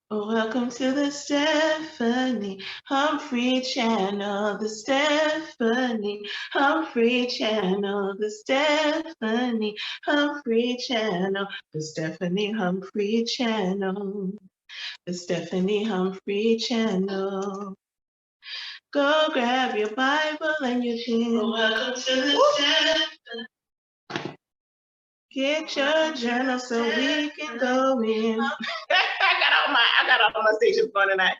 Welcome to the Stephanie Humphrey channel, the Stephanie Humphrey channel, the Stephanie Humphrey channel, the Stephanie Humphrey channel, the Stephanie Humphrey channel. Go grab your Bible and your pen. Welcome to the Stephanie. Get your journal so we can go in. I got all my stations going tonight.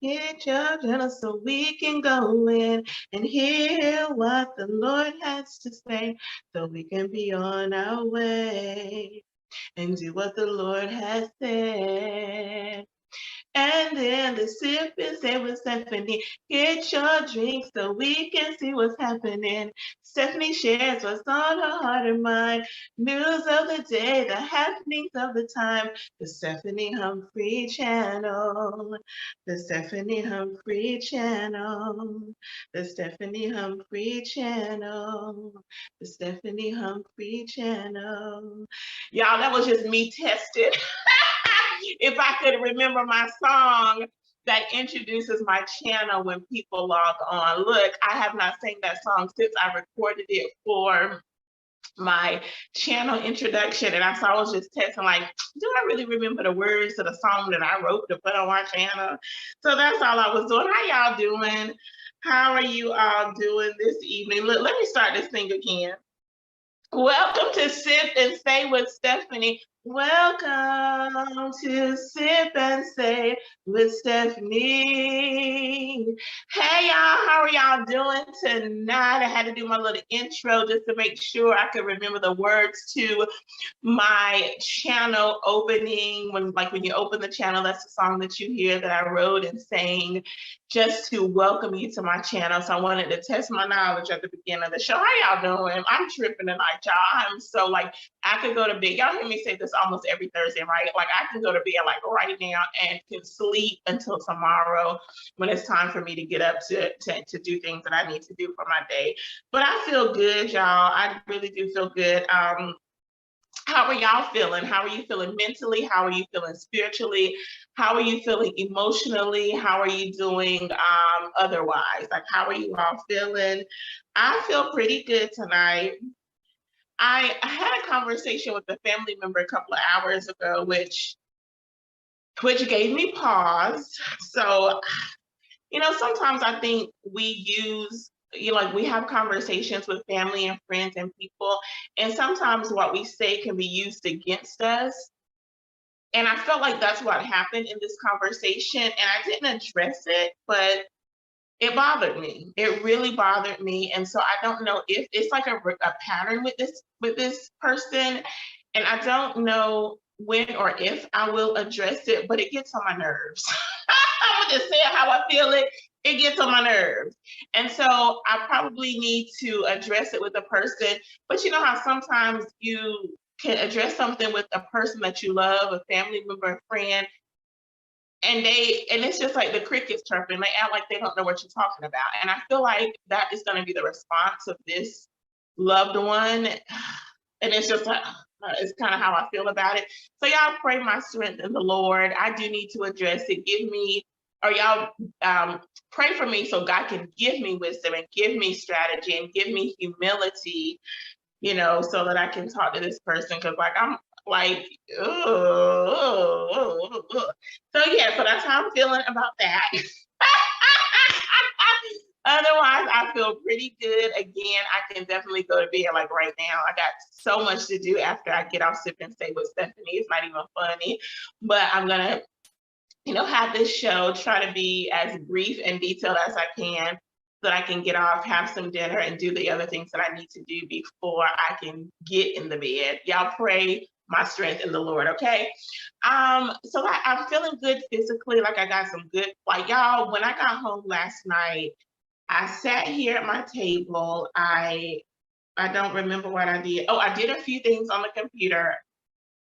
Get your journal so we can go in and hear what the Lord has to say, so we can be on our way and do what the Lord has said. And then the sip and say with Stephanie, get your drink so we can see what's happening. Stephanie shares what's on her heart and mind, news of the day, the happenings of the time. The Stephanie Humphrey channel, the Stephanie Humphrey channel, the Stephanie Humphrey channel, the Stephanie Humphrey channel. Y'all, that was just me tested. If I could remember my song that introduces my channel when people log on. Look, I have not sang that song since I recorded it for my channel introduction, and I was just testing, like, do I really remember the words to the song that I wrote to put on my channel? So that's all I was doing. How y'all doing? How are you all doing this evening? Look, let me start this thing again. Welcome to Sip and Say with Stephanie. Welcome to Sip and Say with Stephanie. Hey y'all, how are y'all doing tonight? I had to do my little intro just to make sure I could remember the words to my channel opening. When you open the channel, that's the song that you hear that I wrote and sang just to welcome you to my channel. So I wanted to test my knowledge at the beginning of the show. How y'all doing? I'm tripping tonight, y'all. I'm so like, I could go to bed. Y'all hear me say this almost every Thursday, right? Like I can go to bed like right now and can sleep until tomorrow when it's time for me to get up to do things that I need to do for my day. But I feel good, y'all. I really do feel good. How are y'all feeling? How are you feeling mentally? How are you feeling spiritually? How are you feeling emotionally? How are you doing otherwise? Like, how are you all feeling? I feel pretty good tonight. I had a conversation with a family member a couple of hours ago, which gave me pause. So, sometimes I think we use, like we have conversations with family and friends and people, and sometimes what we say can be used against us. And I felt like that's what happened in this conversation, and I didn't address it, but it bothered me. It really bothered me, and so I don't know if it's like a pattern with this person, and I don't know when or if I will address it, but it gets on my nerves. I'm just saying how I feel it. It gets on my nerves, and so I probably need to address it with a person. But you know how sometimes you can address something with a person that you love, a family member, a friend, and it's just like the crickets chirping. They act like they don't know what you're talking about. And I feel like that is going to be the response of this loved one. And it's just like, it's kind of how I feel about it. So y'all pray my strength in the Lord. I do need to address it. Y'all pray for me so God can give me wisdom and give me strategy and give me humility, so that I can talk to this person. Cause like, I'm like, oh. So yeah, so that's how I'm feeling about that. Otherwise, I feel pretty good. Again, I can definitely go to bed like right now. I got so much to do after I get off Sip and Stay with Stephanie. It's not even funny, but I'm gonna, have this show, try to be as brief and detailed as I can so that I can get off, have some dinner, and do the other things that I need to do before I can get in the bed. Y'all pray my strength in the Lord, okay? So I'm feeling good physically, like I got some good, like y'all, when I got home last night, I sat here at my table. I don't remember what I did. Oh, I did a few things on the computer.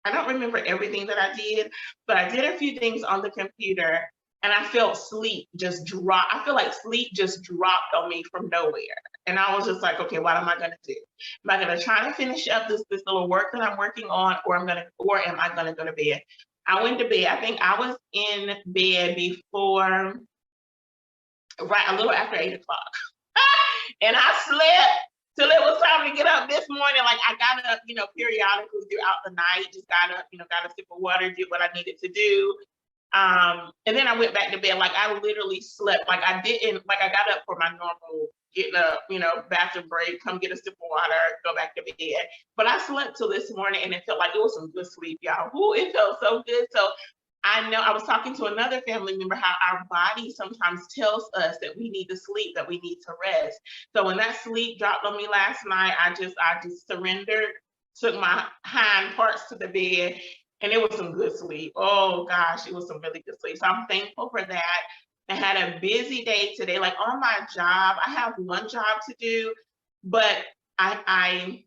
I don't remember everything that I did, but I did a few things on the computer, and I felt sleep just drop. I feel like sleep just dropped on me from nowhere. And I was just like, okay, what am I gonna do? Am I gonna try to finish up this little work that I'm working on, or am I gonna go to bed? I went to bed. I think I was in bed before, right, a little after 8 o'clock. And I slept till it was time to get up this morning. Like I got up, periodically throughout the night, just got up, got a sip of water, did what I needed to do. And then I went back to bed. Like I literally slept. Like I didn't, like I got up for my normal getting up, bathroom break, come get a sip of water, go back to bed. But I slept till this morning and it felt like it was some good sleep, y'all. Ooh, it felt so good. So I know I was talking to another family member how our body sometimes tells us that we need to sleep, that we need to rest. So when that sleep dropped on me last night, I just surrendered, took my hind parts to the bed, and it was some good sleep. Oh gosh, it was some really good sleep. So I'm thankful for that. I had a busy day today. Like on my job, I have one job to do, but I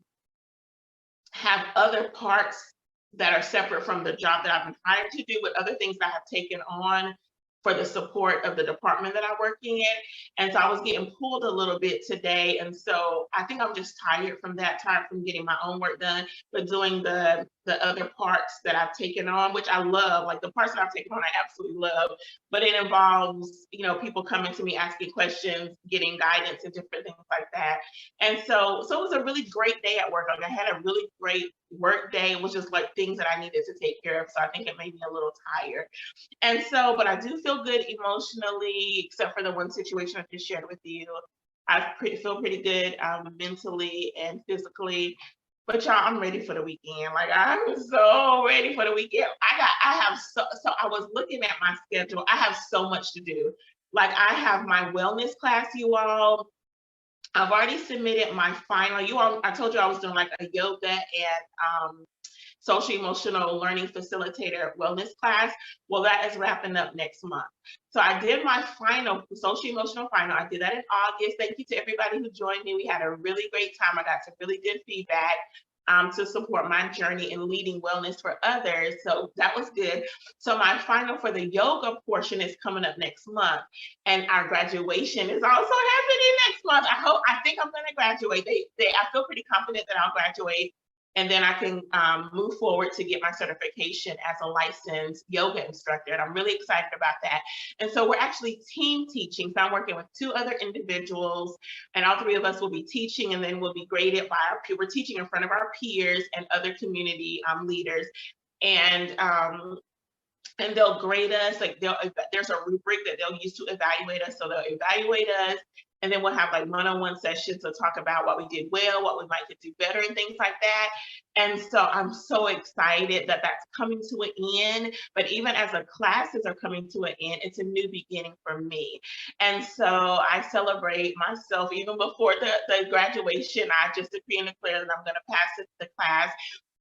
have other parts that are separate from the job that I've been hired to do, with other things that I have taken on for the support of the department that I'm working in. And so I was getting pulled a little bit today. And so I think I'm just tired from that, tired from getting my own work done, but doing the other parts that I've taken on, which I love. Like the parts that I've taken on, I absolutely love, but it involves, people coming to me asking questions, getting guidance and different things like that. And so it was a really great day at work. Like I had a really great work day. It was just like things that I needed to take care of. So I think it made me a little tired. And so, but I do feel good emotionally, except for the one situation I just shared with you. Feel pretty good mentally and physically. But y'all, I'm ready for the weekend. Like I'm so ready for the weekend. I was looking at my schedule. I have so much to do. Like I have my wellness class, you all. I've already submitted my final. You all, I told you I was doing like a yoga and social emotional learning facilitator wellness class. Well, that is wrapping up next month. So I did my final social emotional final. I did that in August. Thank you to everybody who joined me. We had a really great time. I got some really good feedback to support my journey in leading wellness for others. So that was good. So my final for the yoga portion is coming up next month. And our graduation is also happening next month. I think I'm going to graduate. I feel pretty confident that I'll graduate. And then I can move forward to get my certification as a licensed yoga instructor. And I'm really excited about that. And so we're actually team teaching. So I'm working with 2 other individuals, and all 3 of us will be teaching, and then we'll be graded by we're teaching in front of our peers and other community leaders. And they'll grade us. Like there's a rubric that they'll use to evaluate us. So they'll evaluate us, and then we'll have like one-on-one sessions to talk about what we did well, what we might could do better, and things like that. And so I'm so excited that that's coming to an end. But even as the classes are coming to an end, it's a new beginning for me. And so I celebrate myself even before the graduation. I just decree and declare that I'm going to pass the class.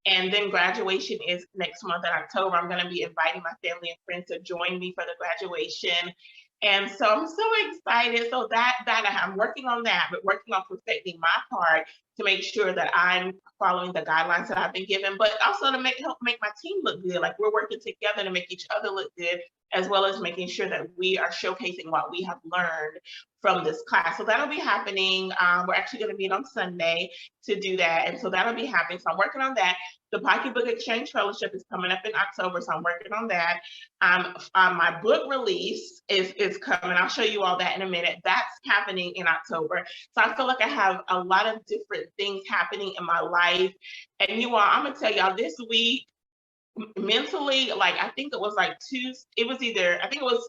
And then graduation is next month in October. I'm going to be inviting my family and friends to join me for the graduation. And so I'm so excited. So that I'm working on that, but working on perfecting my part to make sure that I'm following the guidelines that I've been given, but also to help make my team look good. Like we're working together to make each other look good, as well as making sure that we are showcasing what we have learned from this class. So that'll be happening. We're actually going to meet on Sunday to do that. And so that'll be happening. So I'm working on that. The Pocketbook Exchange Fellowship is coming up in October, so I'm working on that. My book release is coming. I'll show you all that in a minute. That's happening in October. So I feel like I have a lot of different things happening in my life. And you all, I'm going to tell y'all this week, mentally, like I think it was like Tuesday. It was either, I think it was,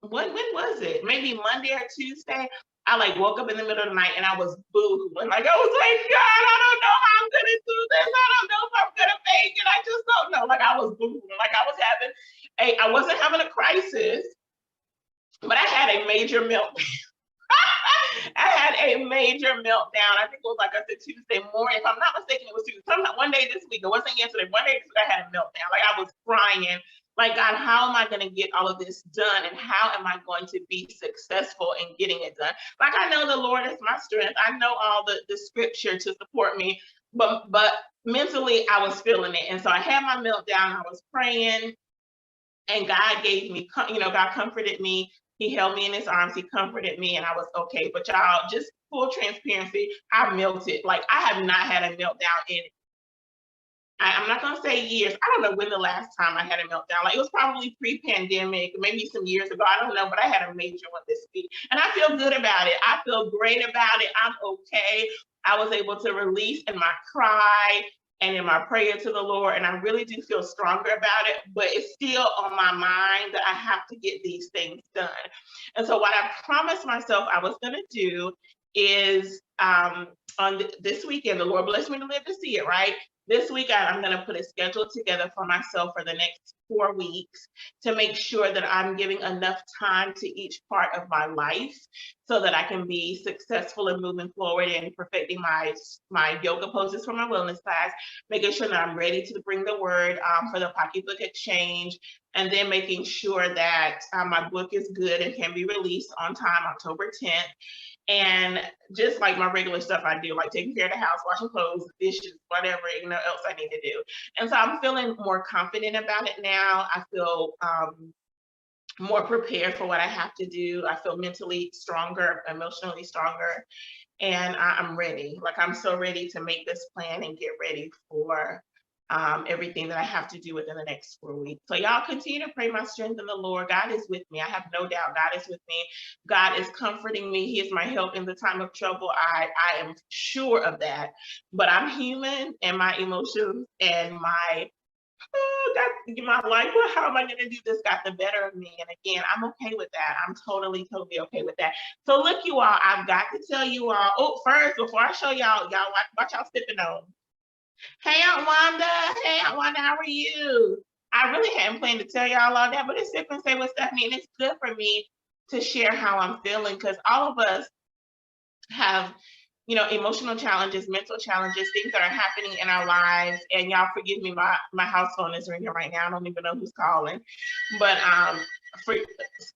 when was it? Maybe Monday or Tuesday. I like woke up in the middle of the night and I was boo-hooing. Like I was like, God, I don't know how I'm gonna do this. I don't know if I'm gonna make it. I just don't know. Like I was boo-hooing. Like I wasn't having a crisis, but I had a major meltdown. I had a major meltdown. I think it was like I said Tuesday morning. If I'm not mistaken, it was Tuesday. Sometime one day this week. It wasn't yesterday. One day this week I had a meltdown. Like I was crying. Like, God, how am I going to get all of this done? And how am I going to be successful in getting it done? Like, I know the Lord is my strength. I know all the scripture to support me, but mentally I was feeling it. And so I had my meltdown. I was praying, and God gave me, God comforted me. He held me in his arms. He comforted me, and I was okay. But y'all, just full transparency, I melted. Like, I have not had a meltdown in I'm not gonna say years. I don't know when the last time I had a meltdown. Like it was probably pre-pandemic, maybe some years ago. I don't know, but I had a major one this week, and I feel good about it. I feel great about it. I'm okay. I was able to release in my cry and in my prayer to the Lord, and I really do feel stronger about it. But it's still on my mind that I have to get these things done. And so, what I promised myself I was gonna do is on this weekend, the Lord blessed me to live to see it, right? This week, I'm going to put a schedule together for myself for the next 4 weeks to make sure that I'm giving enough time to each part of my life so that I can be successful in moving forward and perfecting my yoga poses for my wellness class, making sure that I'm ready to bring the word for the pocketbook exchange, and then making sure that my book is good and can be released on time, October 10th. And just like my regular stuff I do, like taking care of the house, washing clothes, dishes, whatever, else I need to do. And so I'm feeling more confident about it now. I feel more prepared for what I have to do. I feel mentally stronger, emotionally stronger, and I'm ready. Like I'm so ready to make this plan and get ready for everything that I have to do within the next 4 weeks. So y'all continue to pray my strength in the Lord. God is with me. I have no doubt God is with me. God is comforting me. He is my help in the time of trouble. I am sure of that. But I'm human, and my emotions and my life, well, how am I going to do this, got the better of me. And again, I'm okay with that. I'm totally okay with that. So look, you all, I've got to tell you all. Oh, first, before I show y'all watch y'all sipping on. Hey, Aunt Wanda. Hey, Aunt Wanda, how are you? I really hadn't planned to tell y'all all that, but it's Sip and Say with Stephanie, and it's good for me to share how I'm feeling because all of us have, emotional challenges, mental challenges, things that are happening in our lives. And y'all forgive me, my house phone is ringing right now. I don't even know who's calling, but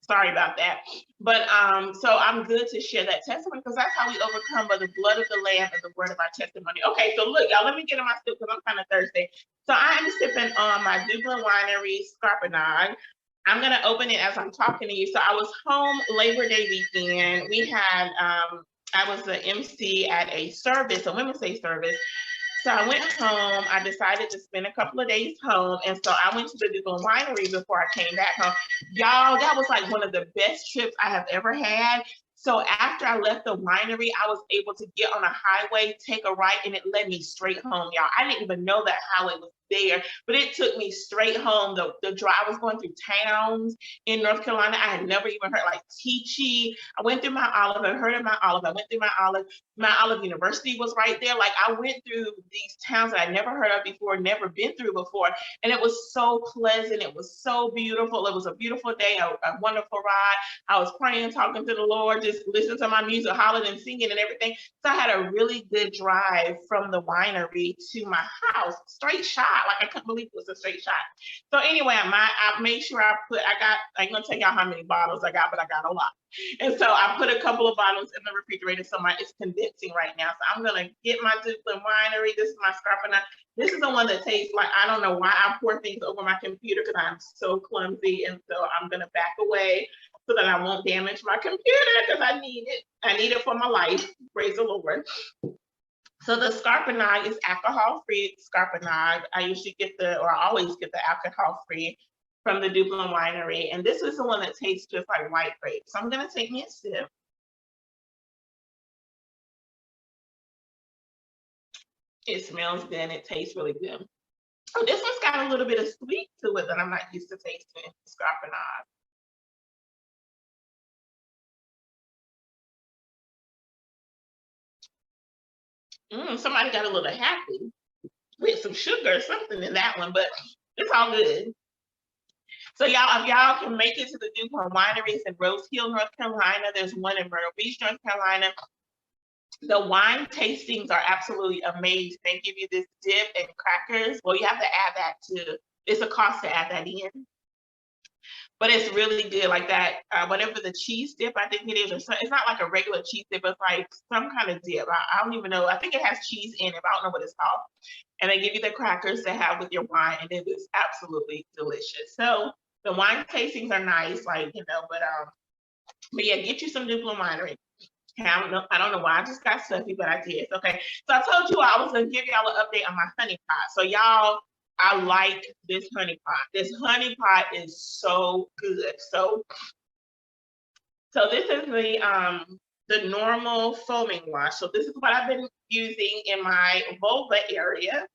sorry about that. But so I'm good to share that testimony because that's how we overcome by the blood of the Lamb and the word of our testimony. Okay, so look, y'all, let me get in my sip because I'm kind of thirsty. So I'm sipping on my Dublin Winery Scarpinade. I'm gonna open it as I'm talking to you. So I was home Labor Day weekend. We had I was the MC at a service, a Women's Day service. So I went home. I decided to spend a couple of days home. And so I went to the Dublin Winery before I came back home. Y'all, that was like one of the best trips I have ever had. So after I left the winery, I was able to get on a highway, take a right, and it led me straight home, y'all. I didn't even know that highway was there, but it took me straight home. The drive was going through towns in North Carolina. I had never even heard, like Teachy. I went through Mount Olive. I heard of Mount Olive. I went through Mount Olive. Mount Olive University was right there. Like I went through these towns that I never heard of before, never been through before. And it was so pleasant. It was so beautiful. It was a beautiful day, a wonderful ride. I was praying, talking to the Lord, just listening to my music, hollering and singing and everything. So I had a really good drive from the winery to my house, straight shot. Like I couldn't believe it was a straight shot. So anyway, I made sure I ain't gonna tell y'all how many bottles I got, but I got a lot. And so I put a couple of bottles in the refrigerator, so it's condensing right now. So I'm gonna get my Dublin Winery. This is my Scarpinade. This is the one that tastes like, I don't know why I pour things over my computer because I'm so clumsy. And so I'm gonna back away so that I won't damage my computer because I need it. I need it for my life. Praise the Lord. So the Scarpinade is alcohol-free Scarpinade. I always get the alcohol-free from the Dublin Winery. And this is the one that tastes just like white grape. So I'm gonna take me a sip. It smells good and it tastes really good. Oh, this one's got a little bit of sweet to it that I'm not used to tasting in Scarpinade. Somebody got a little happy with some sugar or something in that one, but it's all good. So y'all, if y'all can make it to the Dublin Wineries in Rose Hill, North Carolina, there's one in Myrtle Beach, North Carolina. The wine tastings are absolutely amazing. They give you this dip and crackers. Well, you have to add that too. It's a cost to add that in. But it's really good, like that, whatever the cheese dip, I think it is, or it's not like a regular cheese dip, it's like some kind of dip. I don't even know. I think it has cheese in it, but I don't know what it's called. And they give you the crackers to have with your wine, and it is absolutely delicious. So the wine tastings are nice, but yeah, get you some Dublin Winery. I don't know why I just got stuffy, but I did. Okay, so I told you I was gonna give y'all an update on my honey pot. So y'all, I like this honey pot. This honey pot is so good. So this is the normal foaming wash. So this is what I've been using in my vulva area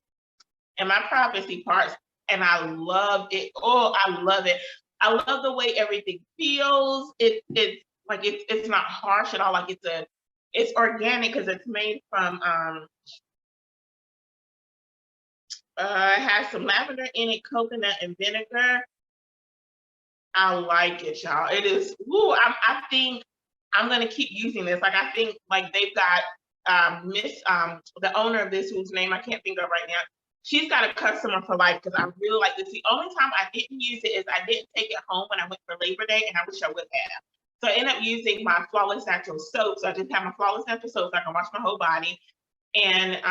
and my privacy parts, and I love it. Oh, I love it. I love the way everything feels. It's like it's not harsh at all. Like it's organic because it's made from it has some lavender in it, coconut and vinegar. I like it, y'all. It is. Ooh, I think I'm gonna keep using this. Like I think like they've got the owner of this, whose name I can't think of right now. She's got a customer for life because I really like this. The only time I didn't use it is I didn't take it home when I went for Labor Day, and I wish I would have. So I ended up using my Flawless Natural soap. So I just have my Flawless Natural soap so I can wash my whole body. And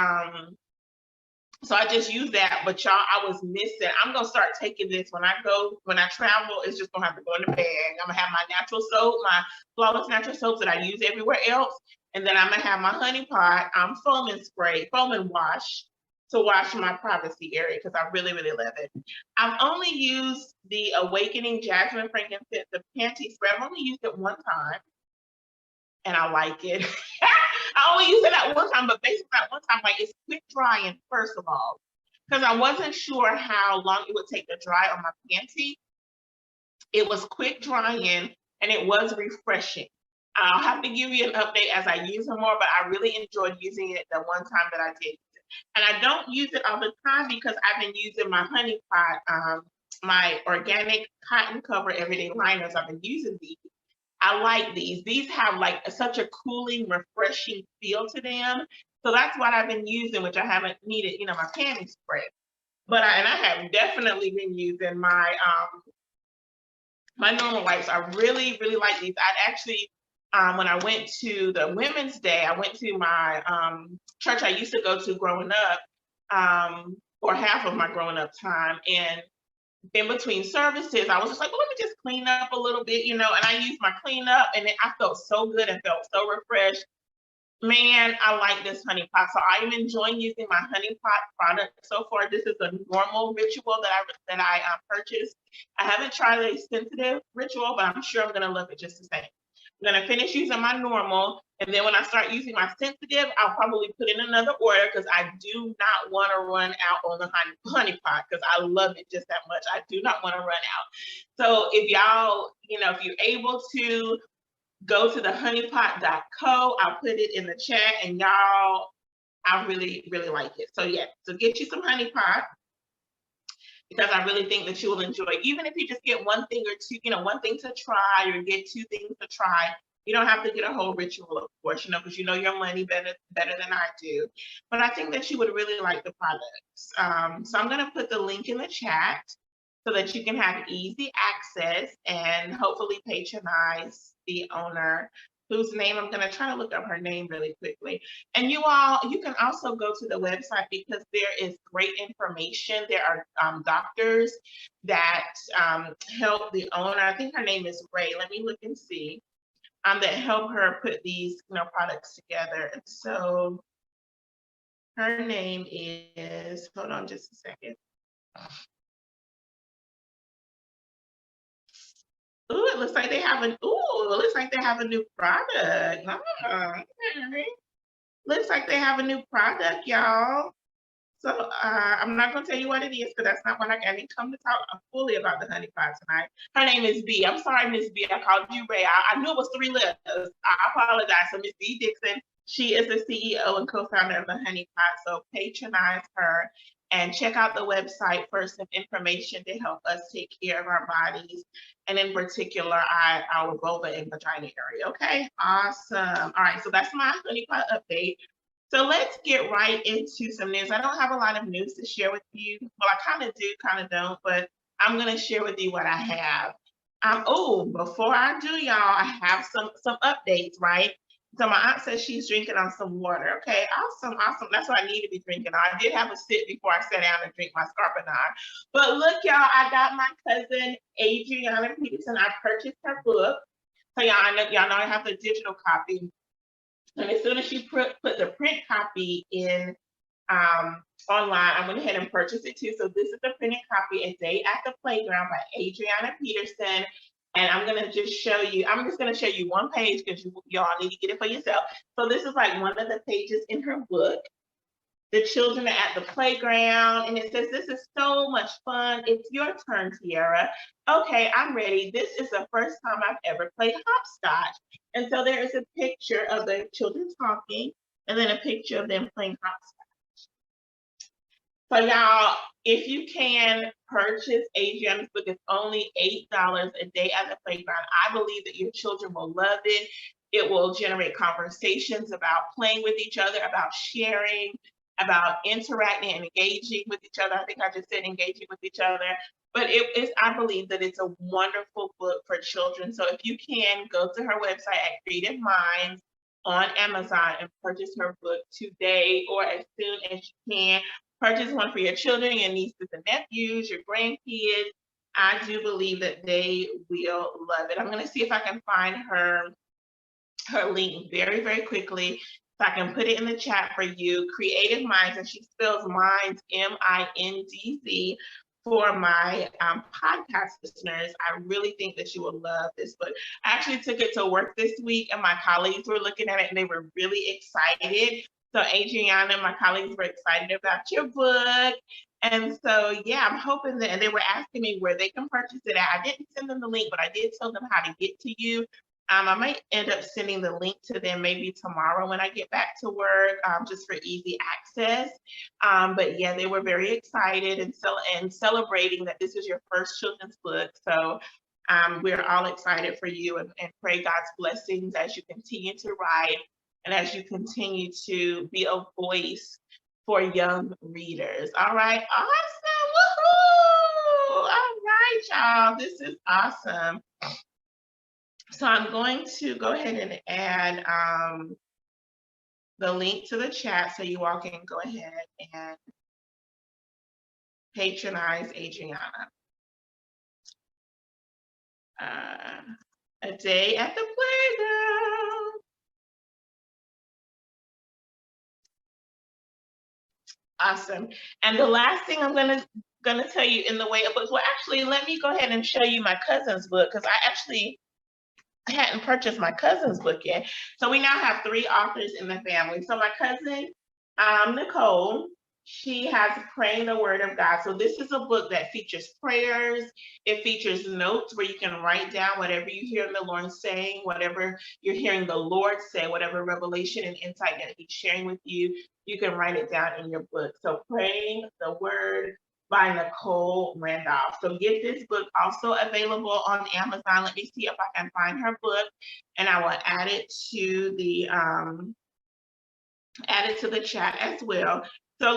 so I just use that, but y'all, I was missing. I'm gonna start taking this when I travel. It's just gonna have to go in the bag. I'm gonna have my natural soap, my Flawless Natural soaps that I use everywhere else, and then I'm gonna have my honey pot, foaming spray, foaming wash to wash my privacy area because I really, really love it. I've only used the Awakening Jasmine Frankincense, the panty spray. I've only used it one time, and I like it. I only used it that one time, but basically that one time, like it's quick drying, first of all, because I wasn't sure how long it would take to dry on my panty. It was quick drying and it was refreshing. I'll have to give you an update as I use it more, but I really enjoyed using it the one time that I did. And I don't use it all the time because I've been using my honey pot, my organic cotton cover everyday liners. I've been using these. I like these. These have like such a cooling, refreshing feel to them. So that's what I've been using, which I haven't needed, my panty spray. But I have definitely been using my my normal wipes. I really, really like these. I'd actually, when I went to the Women's Day, I went to my church I used to go to growing up, or half of my growing up time. And in between services, I was just like, well, let me just clean up a little bit, and I used my cleanup and I felt so good and felt so refreshed. Man, I like this honey pot. So I am enjoying using my honey pot product so far. This is a normal ritual that I purchased. I haven't tried a sensitive ritual, but I'm sure I'm gonna love it just the same. I'm gonna finish using my normal, and then when I start using my sensitive, I'll probably put in another order because I do not want to run out on the honey pot because I love it just that much. I do not want to run out. So if y'all, if you're able to go to the honeypot.co, I'll put it in the chat, and y'all, I really, really like it. So yeah, so get you some honey pot, because I really think that you will enjoy it. Even if you just get one thing or two, one thing to try, or get two things to try. You don't have to get a whole ritual, of course, because you know your money better than I do. But I think that you would really like the products. So I'm going to put the link in the chat so that you can have easy access and hopefully patronize the owner, whose name I'm going to try to look up her name really quickly. And you can also go to the website because there is great information. There are doctors that help the owner. I think her name is Ray. Let me look and see. That help her put these products together. And so her name is, hold on just a second. Ooh, it looks like they have a new product. Okay. Looks like they have a new product, y'all. So I'm not gonna tell you what it is, because that's not what I didn't come to talk fully about the honey pot tonight. Her name is B. I'm sorry, Miss B. I called you Ray. I knew it was 3 letters. I apologize. So Miss B Dixon, she is the CEO and co-founder of the Honey Pot. So patronize her and check out the website for some information to help us take care of our bodies, and in particular, our vulva and vagina area. Okay, awesome. All right, so that's my honey pot update. So let's get right into some news. I don't have a lot of news to share with you. Well, I kind of do, kind of don't, but I'm going to share with you what I have. Before I do, y'all, I have some updates, right? So my aunt says she's drinking on some water. Okay, awesome. That's what I need to be drinking on. I did have a sip before I sat down and drink my Scarpinade. But look, y'all, I got my cousin Adriana Peterson. I purchased her book. So y'all know I have the digital copy. And as soon as she put the print copy in online. I went ahead and purchased it too. So this is the printed copy, A Day at the Playground by Adriana Peterson. And I'm gonna just show you, I'm just gonna show you one page because y'all need to get it for yourself. So this is like one of the pages in her book. The children are at the playground, and it says, "This is so much fun. It's your turn, Tiara." Okay, I'm ready. This is the first time I've ever played hopscotch. And so there is a picture of the children talking, and then a picture of them playing hopscotch. So y'all, if you can purchase Adriana's book, it's only $8 a day at the playground. I believe that your children will love it. It will generate conversations about playing with each other, about sharing, about interacting and engaging with each other. I think I just said engaging with each other. But I believe that it's a wonderful book for children. So if you can, go to her website at Creative Minds on Amazon and purchase her book today or as soon as you can. Purchase one for your children, your nieces and nephews, your grandkids. I do believe that they will love it. I'm going to see if I can find her link very, very quickly. So I can put it in the chat for you. Creative Minds, and she spells Minds, M-I-N-D-Z, for my podcast listeners. I really think that you will love this book. I actually took it to work this week, and my colleagues were looking at it, and they were really excited. So Adriana and my colleagues were excited about your book. And so, yeah, I'm hoping that, and they were asking me where they can purchase it at. I didn't send them the link, but I did tell them how to get to you. I might end up sending the link to them maybe tomorrow when I get back to work, just for easy access. But yeah, they were very excited and celebrating that this is your first children's book. So we're all excited for you and pray God's blessings as you continue to write and as you continue to be a voice for young readers. All right, awesome. Woohoo! All right, y'all. This is awesome. So I'm going to go ahead and add the link to the chat so you all can go ahead and patronize Adriana. A Day at the Playground. Awesome. And the last thing I'm gonna tell you in the way of books, well, actually, let me go ahead and show you my cousin's book because I actually hadn't purchased my cousin's book yet. So we now have 3 authors in the family. So my cousin, Nicole, she has Praying the Word of God. So this is a book that features prayers. It features notes where you can write down whatever you hear the Lord saying, whatever you're hearing the Lord say, whatever revelation and insight that he's sharing with you, you can write it down in your book. So Praying the Word by Nicole Randolph. So get this book also available on Amazon. Let me see if I can find her book, and I will add it to the chat as well. So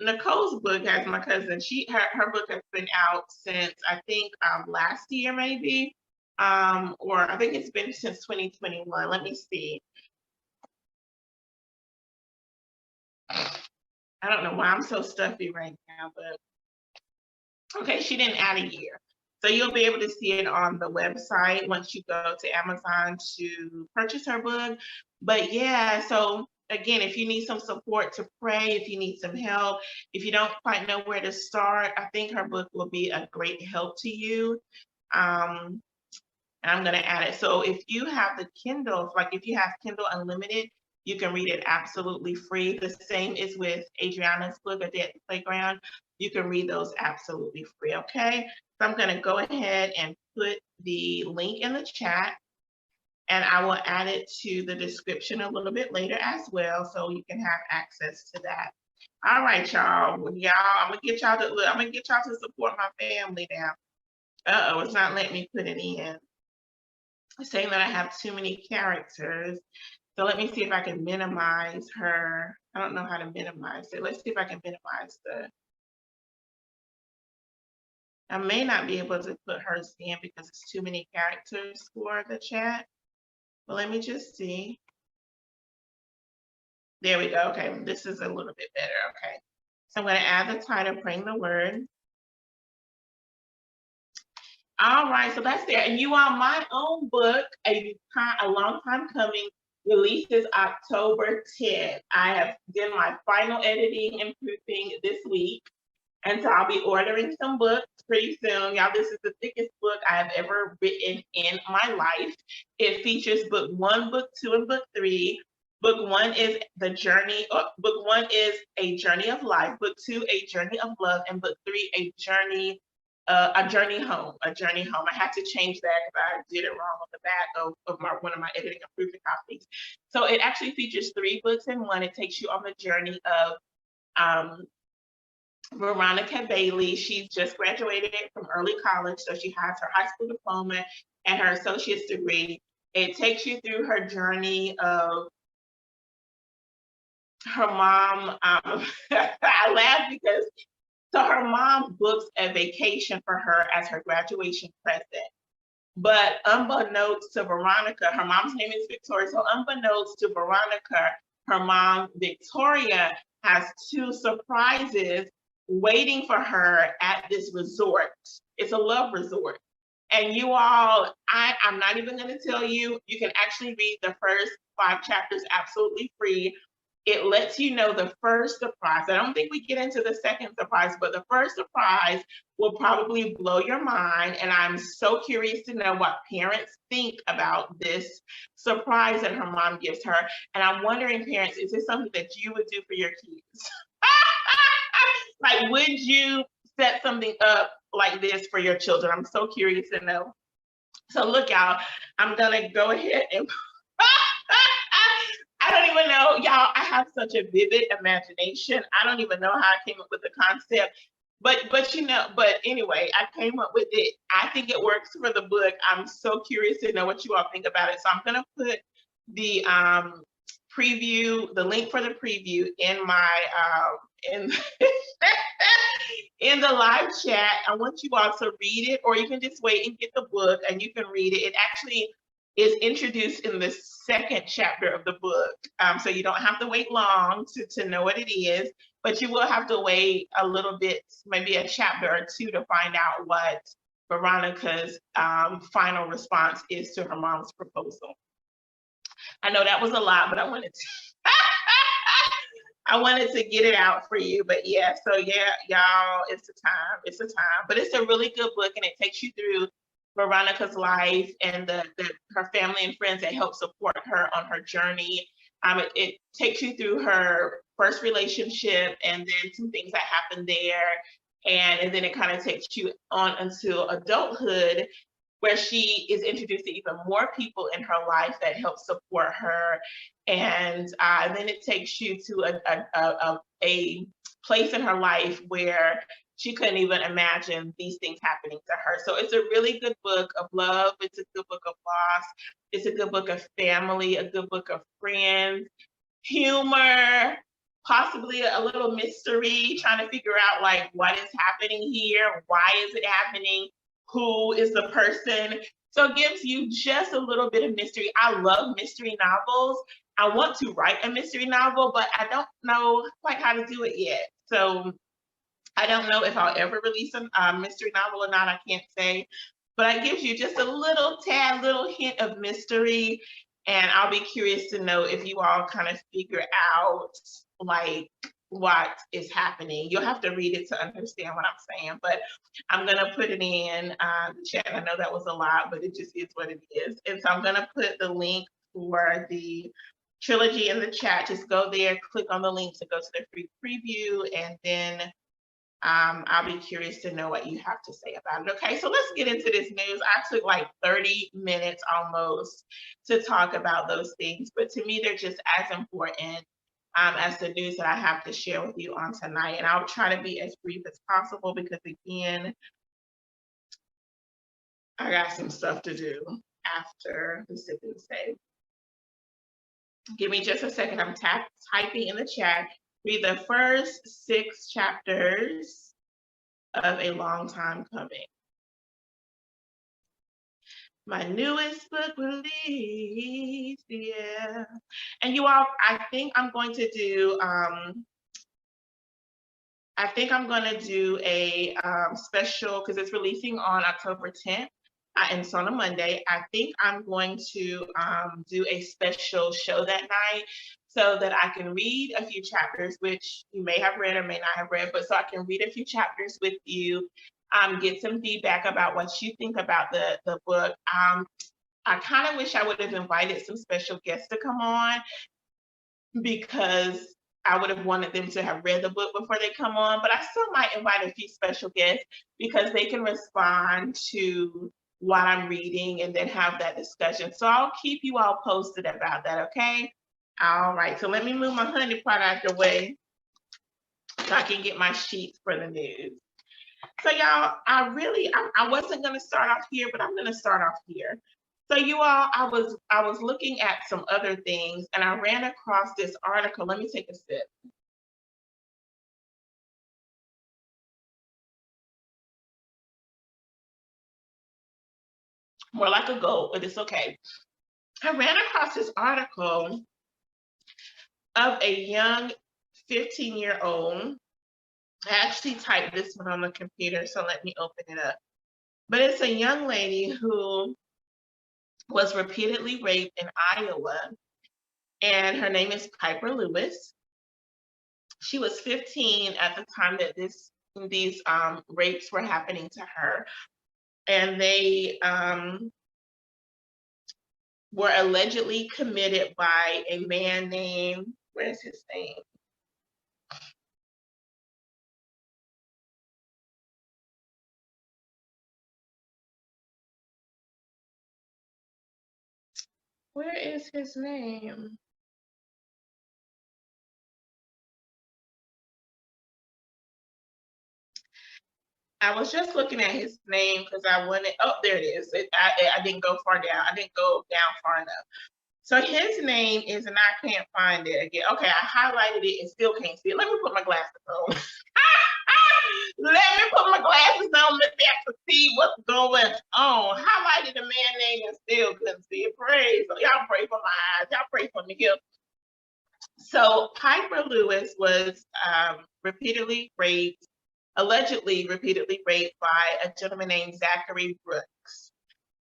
Nicole's book has my cousin. Her book has been out since I think last year maybe, or I think it's been since 2021. Let me see. I don't know why I'm so stuffy right now, but okay, she didn't add a year. So you'll be able to see it on the website once you go to Amazon to purchase her book. But yeah, so again, if you need some support to pray, if you need some help, if you don't quite know where to start, I think her book will be a great help to you. And I'm going to add it. So if you have the Kindle, like if you have Kindle Unlimited, you can read it absolutely free. The same is with Adriana's book, A Day at the Playground. You can read those absolutely free, okay? So I'm going to go ahead and put the link in the chat, and I will add it to the description a little bit later as well, so you can have access to that. All right, y'all. I'm gonna get y'all to support my family now. Uh-oh, it's not letting me put it in. It's saying that I have too many characters. So let me see if I can minimize her. I don't know how to minimize it. Let's see if I can minimize I may not be able to put hers in because it's too many characters for the chat. But let me just see. There we go. Okay, this is a little bit better. Okay. So I'm going to add the title, Praying the Word. All right, so that's there. And you are my own book, a long time coming, releases October 10th. I have done my final editing and proofing this week. And so I'll be ordering some books pretty soon. Y'all, this is the thickest book I have ever written in my life. It features book 1, book 2, and book 3. Book 1 is the journey, book 1 is a journey of life. Book 2, a journey of love. And book 3, a journey home. I had to change that because I did it wrong on the back of one of my editing and proofing copies. So it actually features 3 books in one. It takes you on the journey of Veronica Bailey. She's just graduated from early college, so she has her high school diploma and her associate's degree. It takes you through her journey of her mom. I laugh because her mom books a vacation for her as her graduation present. But unbeknownst to Veronica, her mom's name is Victoria. So unbeknownst to Veronica, her mom, Victoria, has 2 surprises waiting for her at this resort. It's a love resort. And you all, I'm not even going to tell you, you can actually read the first 5 chapters absolutely free. It lets you know the first surprise. I don't think we get into the second surprise, but the first surprise will probably blow your mind. And I'm so curious to know what parents think about this surprise that her mom gives her. And I'm wondering, parents, is this something that you would do for your kids? Like, would you set something up like this for your children? I'm so curious to know. So look, y'all, I'm gonna go ahead and I don't even know, y'all, I have such a vivid imagination. I don't even know how I came up with the concept. But you know, but anyway, I came up with it. I think it works for the book. I'm so curious to know what you all think about it. So I'm gonna put the preview, the link for the preview in my in in the live chat. I want you all to read it, or you can just wait and get the book and you can read it. It actually is introduced in the second chapter of the book. So you don't have to wait long to know what it is, but you will have to wait a little bit, maybe a chapter or 2 to find out what Veronica's final response is to her mom's proposal. I know that was a lot, but I wanted to I wanted to get it out for you. But yeah, so yeah, y'all, it's a time. It's a time. But it's a really good book, and it takes you through Veronica's life and her family and friends that help support her on her journey. It takes you through her first relationship and then some things that happened there. And then it kind of takes you on until adulthood, where she is introduced to even more people in her life that help support her. And then it takes you to a place in her life where she couldn't even imagine these things happening to her. So it's a really good book of love. It's a good book of loss. It's a good book of family, a good book of friends, humor, possibly a little mystery, trying to figure out like what is happening here, why is it happening, who is the person. So it gives you just a little bit of mystery. I love mystery novels. I want to write a mystery novel, but I don't know quite how to do it yet. So I don't know if I'll ever release a mystery novel or not. I can't say, but it gives you just a little hint of mystery. And I'll be curious to know if you all kind of figure out like what is happening. You'll have to read it to understand what I'm saying, but I'm gonna put it in the chat. I know that was a lot, but it just is what it is. And so I'm gonna put the link for the trilogy in the chat. Just go there, click on the link to go to the free preview, and then I'll be curious to know what you have to say about it. Okay, so let's get into this news. I took like 30 minutes almost to talk about those things, but to me, they're just as important as the news that I have to share with you on tonight. And I'll try to be as brief as possible because, again, I got some stuff to do after the sip and save. Give me just a second. I'm typing in the chat. Read the first 6 chapters of A Long Time Coming. My newest book release, yeah. And you all, I think I'm going to do a special, because it's releasing on October 10th. and it's on a Monday. I think I'm going to do a special show that night so that I can read a few chapters, which you may have read or may not have read, but so I can read a few chapters with you, get some feedback about what you think about the book. I kind of wish I would have invited some special guests to come on, because I would have wanted them to have read the book before they come on, but I still might invite a few special guests because they can respond to what I'm reading and then have that discussion. So I'll keep you all posted about that, okay? All right, so let me move my honey pot out the way so I can get my sheets for the news. So y'all, I wasn't gonna start off here, but I'm gonna start off here. So you all, I was looking at some other things and I ran across this article. Let me take a sip. More like a goat, but it's okay. I ran across this article of a young 15-year-old. I actually typed this one on the computer, so let me open it up. But it's a young lady who was repeatedly raped in Iowa, and her name is Pieper Lewis. She was 15 at the time that these rapes were happening to her, and they were allegedly committed by a man named, where's his name? Where is his name? I was just looking at his name because I wanted, oh, there it is. I didn't go far down. I didn't go down far enough. So his name is, and I can't find it again. Okay, I highlighted it and still can't see it. Let me put my glasses on. Let me put my glasses on. Let me have to see what's going on. Highlighted the man name and still couldn't see it. Praise. Y'all pray for my eyes. Y'all pray for me here. So Pieper Lewis was allegedly repeatedly raped by a gentleman named Zachary Brooks.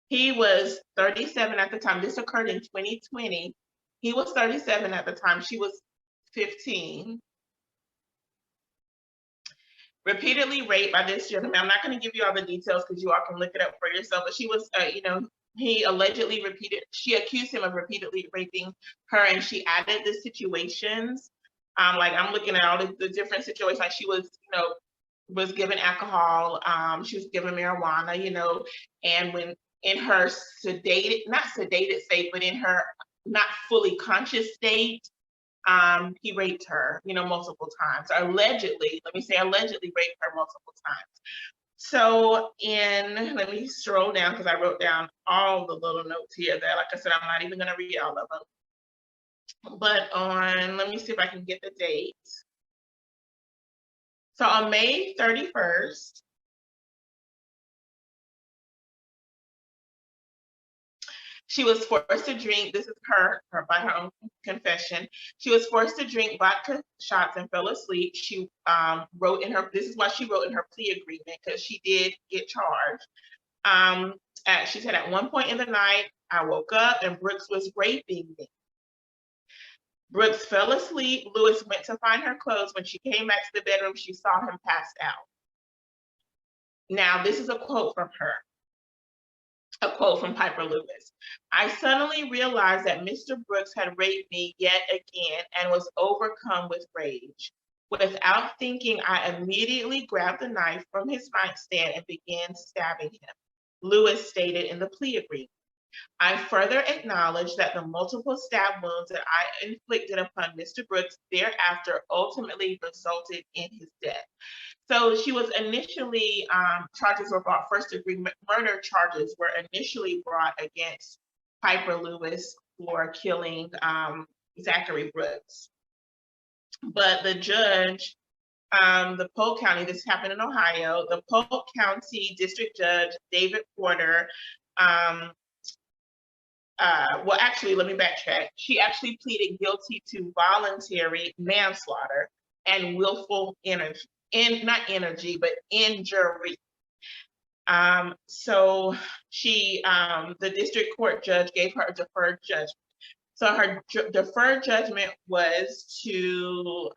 He was 37 at the time. This occurred in 2020. He was 37 at the time. She was 15. Repeatedly raped by this gentleman. I'm not going to give you all the details because you all can look it up for yourself. But she was, he allegedly she accused him of repeatedly raping her, and she added the situations. Like I'm looking at all the different situations. Like she was, was given alcohol, she was given marijuana, and when in her not sedated state, but in her not fully conscious state, he raped her, multiple times. Allegedly, let me say allegedly raped her multiple times. So let me scroll down because I wrote down all the little notes here that, like I said, I'm not even going to read all of them. But let me see if I can get the date. So on May 31st, she was forced to drink, this is her by her own confession, she was forced to drink vodka shots and fell asleep. She wrote in her, this is what she wrote in her plea agreement, because she did get charged. She said, at one point in the night, I woke up and Brooks was raping me. Brooks fell asleep. Lewis went to find her clothes. When she came back to the bedroom, she saw him passed out. Now, this is a quote from her. A quote from Pieper Lewis. I suddenly realized that Mr. Brooks had raped me yet again and was overcome with rage. Without thinking, I immediately grabbed the knife from his nightstand and began stabbing him, Lewis stated in the plea agreement. I further acknowledge that the multiple stab wounds that I inflicted upon Mr. Brooks thereafter ultimately resulted in his death. So she was initially, charges were brought, first degree murder charges were initially brought against Pieper Lewis for killing Zachary Brooks. But the judge, the Polk County, this happened in Ohio, the Polk County District Judge, David Porter, well, actually, let me backtrack. She actually pleaded guilty to voluntary manslaughter and willful injury. So the district court judge gave her a deferred judgment. So her deferred judgment was to,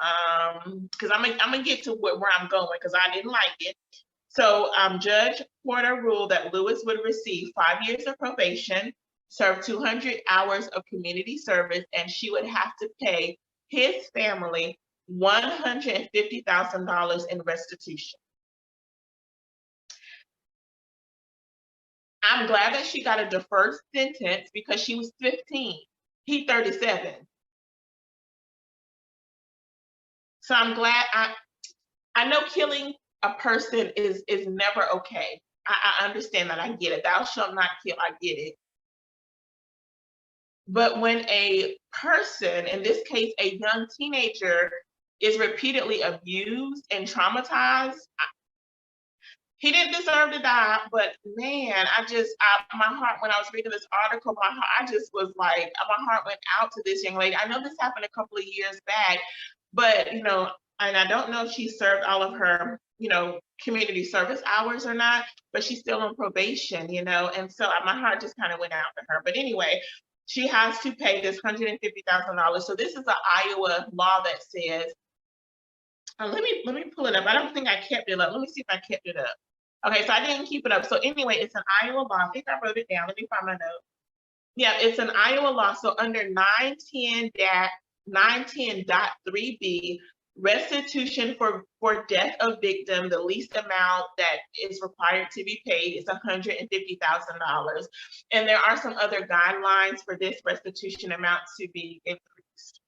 because I'm gonna get to where I'm going because I didn't like it. So Judge Porter ruled that Lewis would receive 5 years of probation, serve 200 hours of community service, and she would have to pay his family $150,000 in restitution. I'm glad that she got a deferred sentence because she was 15. He's 37. So I'm glad. I know killing a person is never okay. I understand that. I get it. Thou shalt not kill. I get it. But when a person, in this case, a young teenager, is repeatedly abused and traumatized, he didn't deserve to die. But man, my heart, when I was reading this article, I just was like, my heart went out to this young lady. I know this happened a couple of years back, but and I don't know if she served all of her, community service hours or not, but she's still on probation, and so my heart just kind of went out to her. But anyway, she has to pay this $150,000. So this is an Iowa law that says, let me pull it up. I don't think I kept it up. Let me see if I kept it up. Okay, so I didn't keep it up. So anyway, it's an Iowa law. I think I wrote it down. Let me find my note. Yeah, it's an Iowa law. So under 910.3b, restitution for death of victim, the least amount that is required to be paid is $150,000. And there are some other guidelines for this restitution amount to be increased.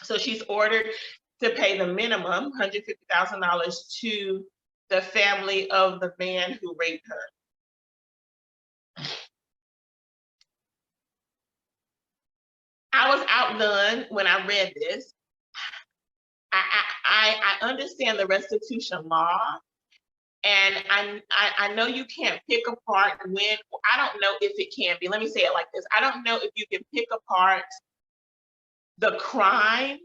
So she's ordered to pay the minimum, $150,000, to the family of the man who raped her. I was outdone when I read this. I understand the restitution law, and I know you can't pick apart when. I don't know if it can be. Let me say it like this: I don't know if you can pick apart the crime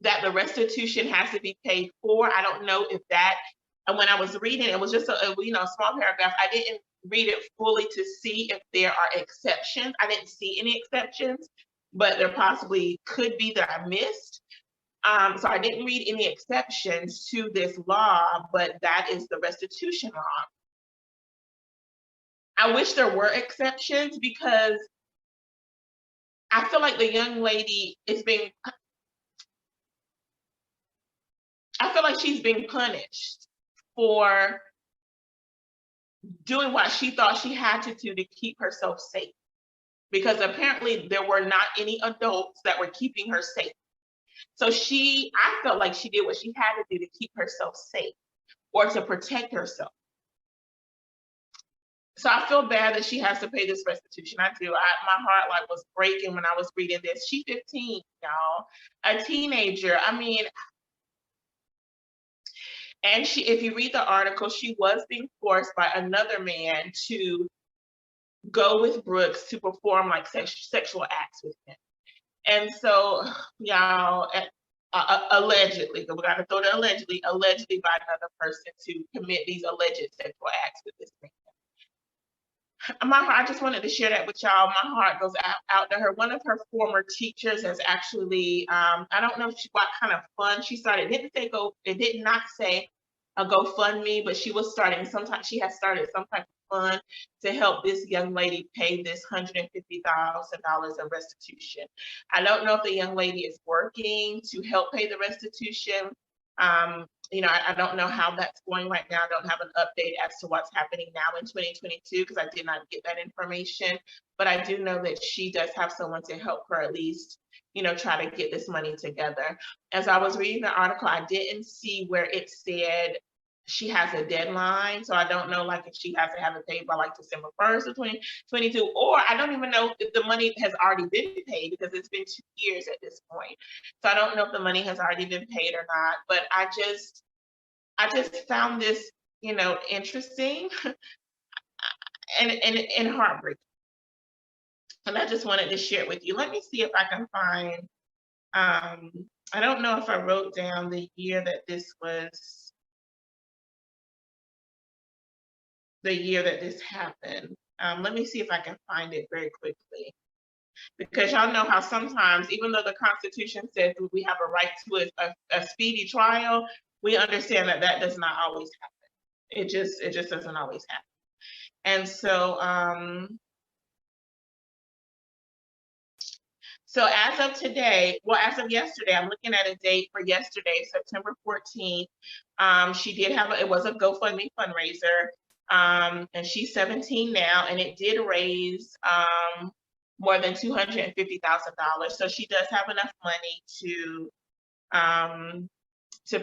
that the restitution has to be paid for. I don't know if that. And when I was reading, it was just a small paragraph. I didn't read it fully to see if there are exceptions. I didn't see any exceptions, but there possibly could be that I missed. So I didn't read any exceptions to this law, but that is the restitution law. I wish there were exceptions because I feel like the young lady I feel like she's being punished for doing what she thought she had to do to keep herself safe. Because apparently there were not any adults that were keeping her safe. So I felt like she did what she had to do to keep herself safe or to protect herself. So I feel bad that she has to pay this restitution. I do. My heart was breaking when I was reading this. She's 15, y'all, a teenager. I mean, and if you read the article, she was being forced by another man to go with Brooks to perform like sexual acts with him. And so, y'all, allegedly, we got to throw the allegedly by another person to commit these alleged sexual acts with this man. I just wanted to share that with y'all. My heart goes out to her. One of her former teachers has actually, I don't know what kind of fund she started. It did not say a GoFundMe, but she has started some type of fund to help this young lady pay this $150,000 of restitution. I don't know if the young lady is working to help pay the restitution. I don't know how that's going right now. I don't have an update as to what's happening now in 2022 because I did not get that information. But I do know that she does have someone to help her at least, try to get this money together. As I was reading the article, I didn't see where it said she has a deadline. So I don't know if she has to have it paid by December 1st of 2022, or I don't even know if the money has already been paid because it's been 2 years at this point. So I don't know if the money has already been paid or not, but I just found this, interesting and heartbreaking. And I just wanted to share it with you. Let me see if I can find, I don't know if I wrote down the year that this was. the year that this happened. Let me see if I can find it very quickly. Because y'all know how sometimes, even though the Constitution says we have a right to a speedy trial, we understand that that does not always happen. It just doesn't always happen. And so, so as of today, well, as of yesterday, I'm looking at a date for yesterday, September 14th. She did have it was a GoFundMe fundraiser, and she's 17 now, and it did raise more than $250,000. So she does have enough money to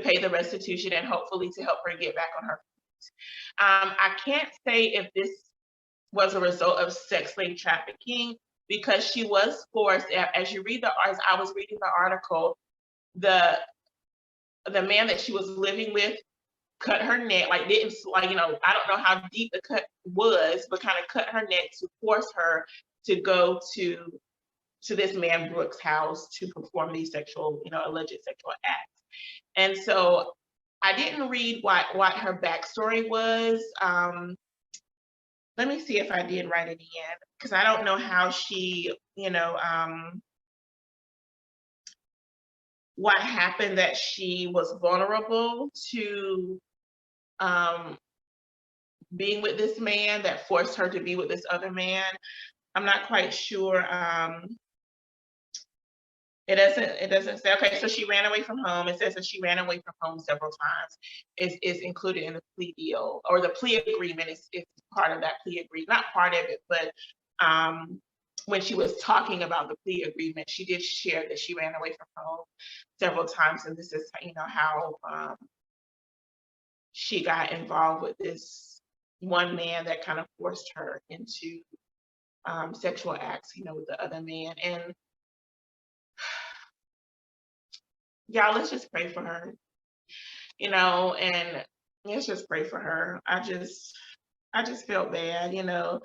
pay the restitution and hopefully to help her get back on her feet. I can't say if this was a result of sex slave trafficking, because she was forced, as you read as I was reading the article, the man that she was living with cut her neck, like didn't, like, you know, I don't know how deep the cut was, but kind of cut her neck to force her to go to this man Brooks' house to perform these sexual, you know, alleged sexual acts. And so I didn't read what her backstory was. Let me see if I did write it in, because I don't know how she, you know, what happened that she was vulnerable to being with this man that forced her to be with this other man. I'm not quite sure. It doesn't say. Okay, so she ran away from home. It says that she ran away from home several times. Is included in the plea deal, or the plea agreement is part of that plea agreement. Not part of it, but when she was talking about the plea agreement, she did share that she ran away from home several times, and this is, you know, how she got involved with this one man that kind of forced her into sexual acts, you know, with the other man. And y'all, let's just pray for her, you know, and let's just pray for her. I just felt bad, you know.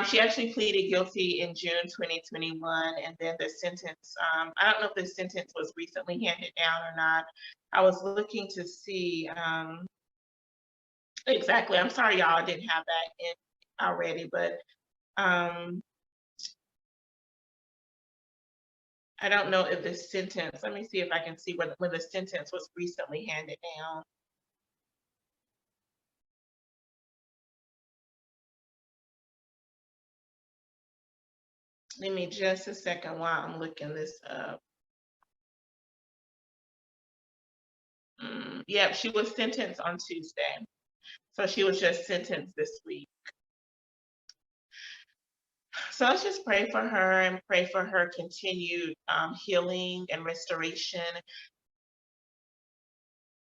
She actually pleaded guilty in June 2021, and then the sentence, I don't know if the sentence was recently handed down or not. I was looking to see exactly. I'm sorry, y'all, I didn't have that in already, but I don't know if the sentence, let me see if I can see when the sentence was recently handed down. Give me just a second while I'm looking this up. Yep, she was sentenced on Tuesday. So she was just sentenced this week. So let's just pray for her and pray for her continued healing and restoration.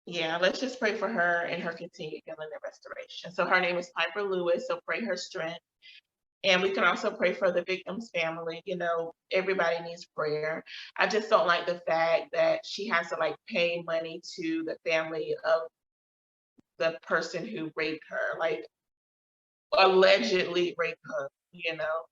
Yeah, let's just pray for her and her continued healing and restoration. So her name is Pieper Lewis, so pray her strength. And we can also pray for the victim's family. You know, everybody needs prayer. I just don't like the fact that she has to like pay money to the family of the person who raped her, like allegedly raped her, you know.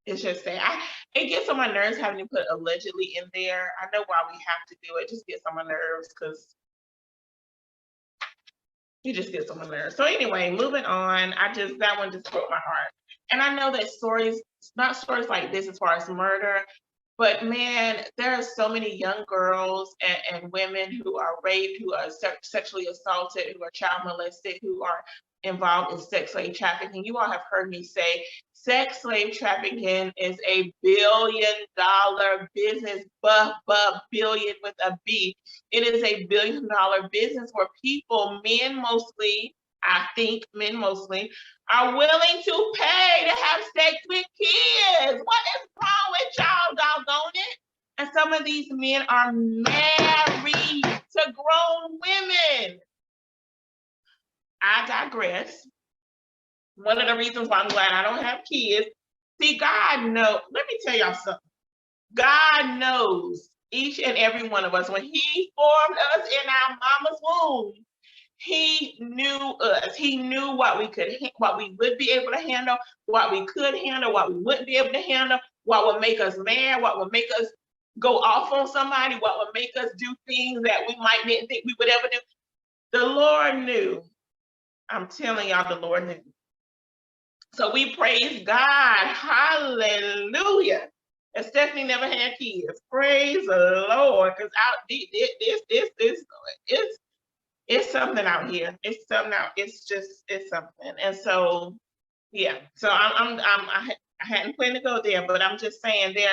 It's just sad. It gets on my nerves having to put allegedly in there. I know why we have to do it. It just gets on my nerves because you just get on my nerves. So anyway, moving on. That one just broke my heart. And I know that stories, not stories like this as far as murder, but man, there are so many young girls and women who are raped, who are sexually assaulted, who are child molested, who are involved in sex slave trafficking. You all have heard me say sex slave trafficking is a billion-dollar business, billion with a B. It is a billion-dollar business where people, men mostly, I think men mostly, are willing to pay to have sex with kids. What is wrong with y'all, doggone it? And some of these men are married to grown women. I digress. One of the reasons why I'm glad I don't have kids. See, God knows. Let me tell y'all something. God knows each and every one of us. When He formed us in our mama's womb, He knew us. He knew what we would be able to handle, what we could handle, what we wouldn't be able to handle, what would make us mad, what would make us go off on somebody, what would make us do things that we might didn't think we would ever do. The Lord knew. I'm telling y'all, the Lord knew. So we praise God. Hallelujah. And Stephanie never had kids. Praise the Lord. Because out it's something out here. It's something out. It's something. And so yeah. So I hadn't planned to go there, but I'm just saying there,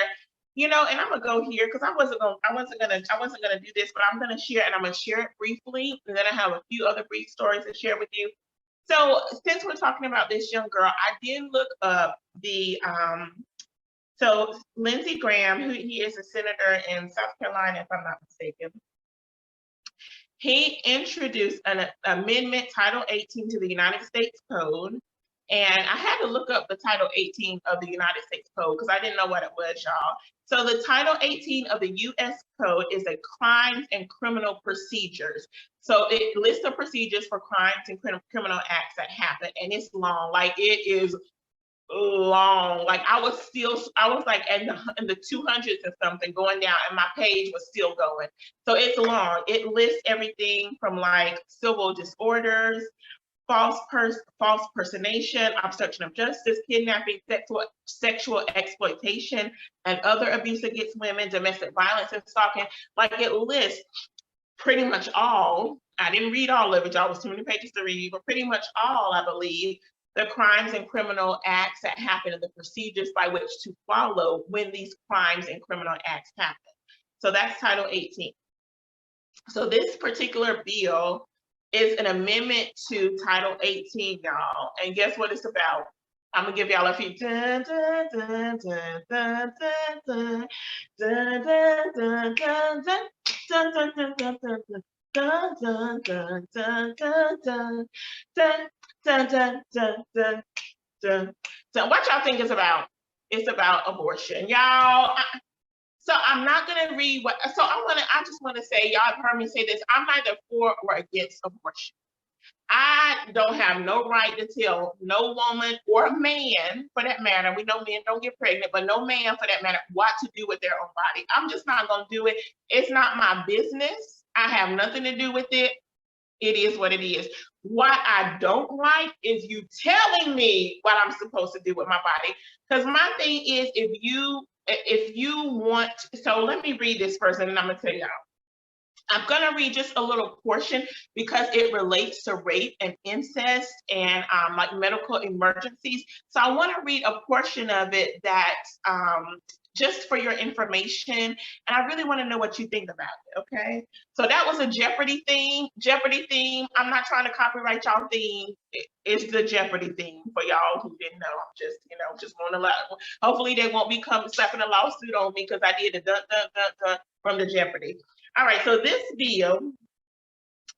you know, and I'm gonna go here because I wasn't gonna do this, but I'm gonna share, and I'm gonna share it briefly, and then I have a few other brief stories to share with you. So since we're talking about this young girl, I did look up the so Lindsey Graham, who he is a senator in South Carolina, if I'm not mistaken. He introduced an amendment, Title 18, to the United States Code. And I had to look up the Title 18 of the United States Code because I didn't know what it was, y'all. So the Title 18 of the U.S. Code is a crimes and criminal procedures. So it lists the procedures for crimes and criminal acts that happen, and it's long. Like, it is long. Like, I was like in the 200s or something going down, and my page was still going. So it's long. It lists everything from like civil disorders, false personation, obstruction of justice, kidnapping, sexual exploitation, and other abuse against women, domestic violence, and stalking. Like, it lists pretty much all. I didn't read all of it, y'all. It was too many pages to read, but pretty much all, I believe, the crimes and criminal acts that happen and the procedures by which to follow when these crimes and criminal acts happen. So that's Title 18. So this particular bill is an amendment to Title 18, y'all. And guess what it's about? I'm gonna give y'all a few. Dun, dun, dun, dun, dun, dun, dun, dun, dun, dun, dun, dun, dun, dun, dun, dun. Dun, dun, dun, dun, dun, dun, dun, dun, dun, dun, dun, dun. So what y'all think it's about? It's about abortion, y'all. So I'm not gonna read what. So I just want to say, y'all have heard me say this. I'm neither for or against abortion. I don't have no right to tell no woman or man, for that matter. We know men don't get pregnant, but no man, for that matter, what to do with their own body. I'm just not gonna do it. It's not my business. I have nothing to do with it. It is what it is. What I don't like is you telling me what I'm supposed to do with my body. Because my thing is, if you want, so let me read this first, and then I'm gonna tell y'all. I'm gonna read just a little portion because it relates to rape and incest and like medical emergencies. So I want to read a portion of it that just for your information, and I really want to know what you think about it. Okay, so that was a Jeopardy theme. I'm not trying to copyright y'all theme. It's the Jeopardy theme for y'all who didn't know. I'm just want to hopefully they won't be slapping a lawsuit on me because I did the dun dun dun dun from the Jeopardy. All right, so this bill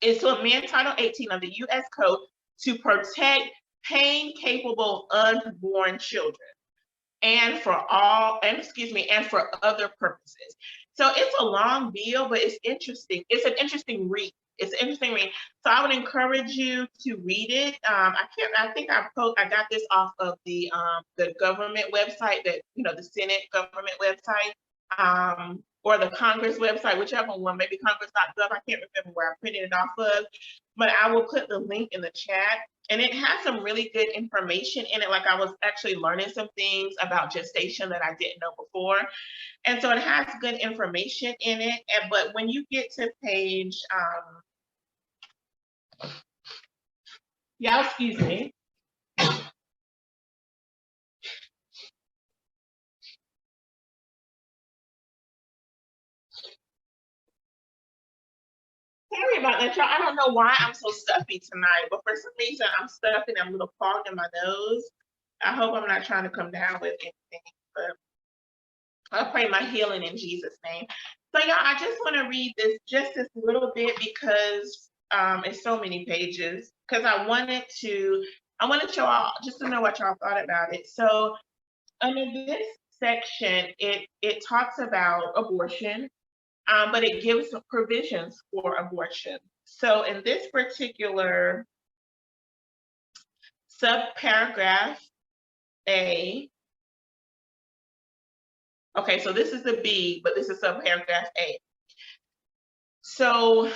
is to amend Title 18 of the U.S. Code to protect pain-capable unborn children, and for other purposes. So it's a long bill, but it's interesting. It's an interesting read. So I would encourage you to read it. I think I got this off of the government website, the Senate government website. Or the Congress website, whichever one, maybe congress.gov. I can't remember where I printed it off of, but I will put the link in the chat. And it has some really good information in it. Like, I was actually learning some things about gestation that I didn't know before. And so it has good information in it. But when you get to page, y'all excuse me. Sorry about that, y'all. I don't know why I'm so stuffy tonight, but for some reason I'm stuffy and I'm a little clogged in my nose. I hope I'm not trying to come down with anything, but I pray my healing in Jesus' name. So y'all, I just want to read this little bit because it's so many pages, because I wanted y'all just to know what y'all thought about it. So under this section, it talks about abortion. But it gives provisions for abortion. So in this particular subparagraph A, okay, so this is the B, but this is subparagraph A. So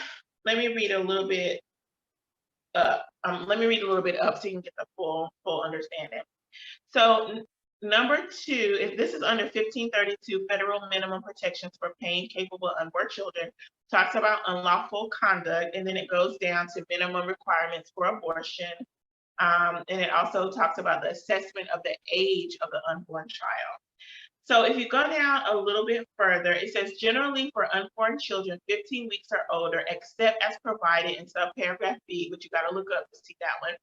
let me read a little bit. Let me read a little bit up so you can get the full understanding. So number 2, if this is under 1532 federal minimum protections for pain-capable unborn children, talks about unlawful conduct, and then it goes down to minimum requirements for abortion. And it also talks about the assessment of the age of the unborn child. So if you go down a little bit further, it says generally for unborn children 15 weeks or older, except as provided in subparagraph B, which you got to look up to see that one,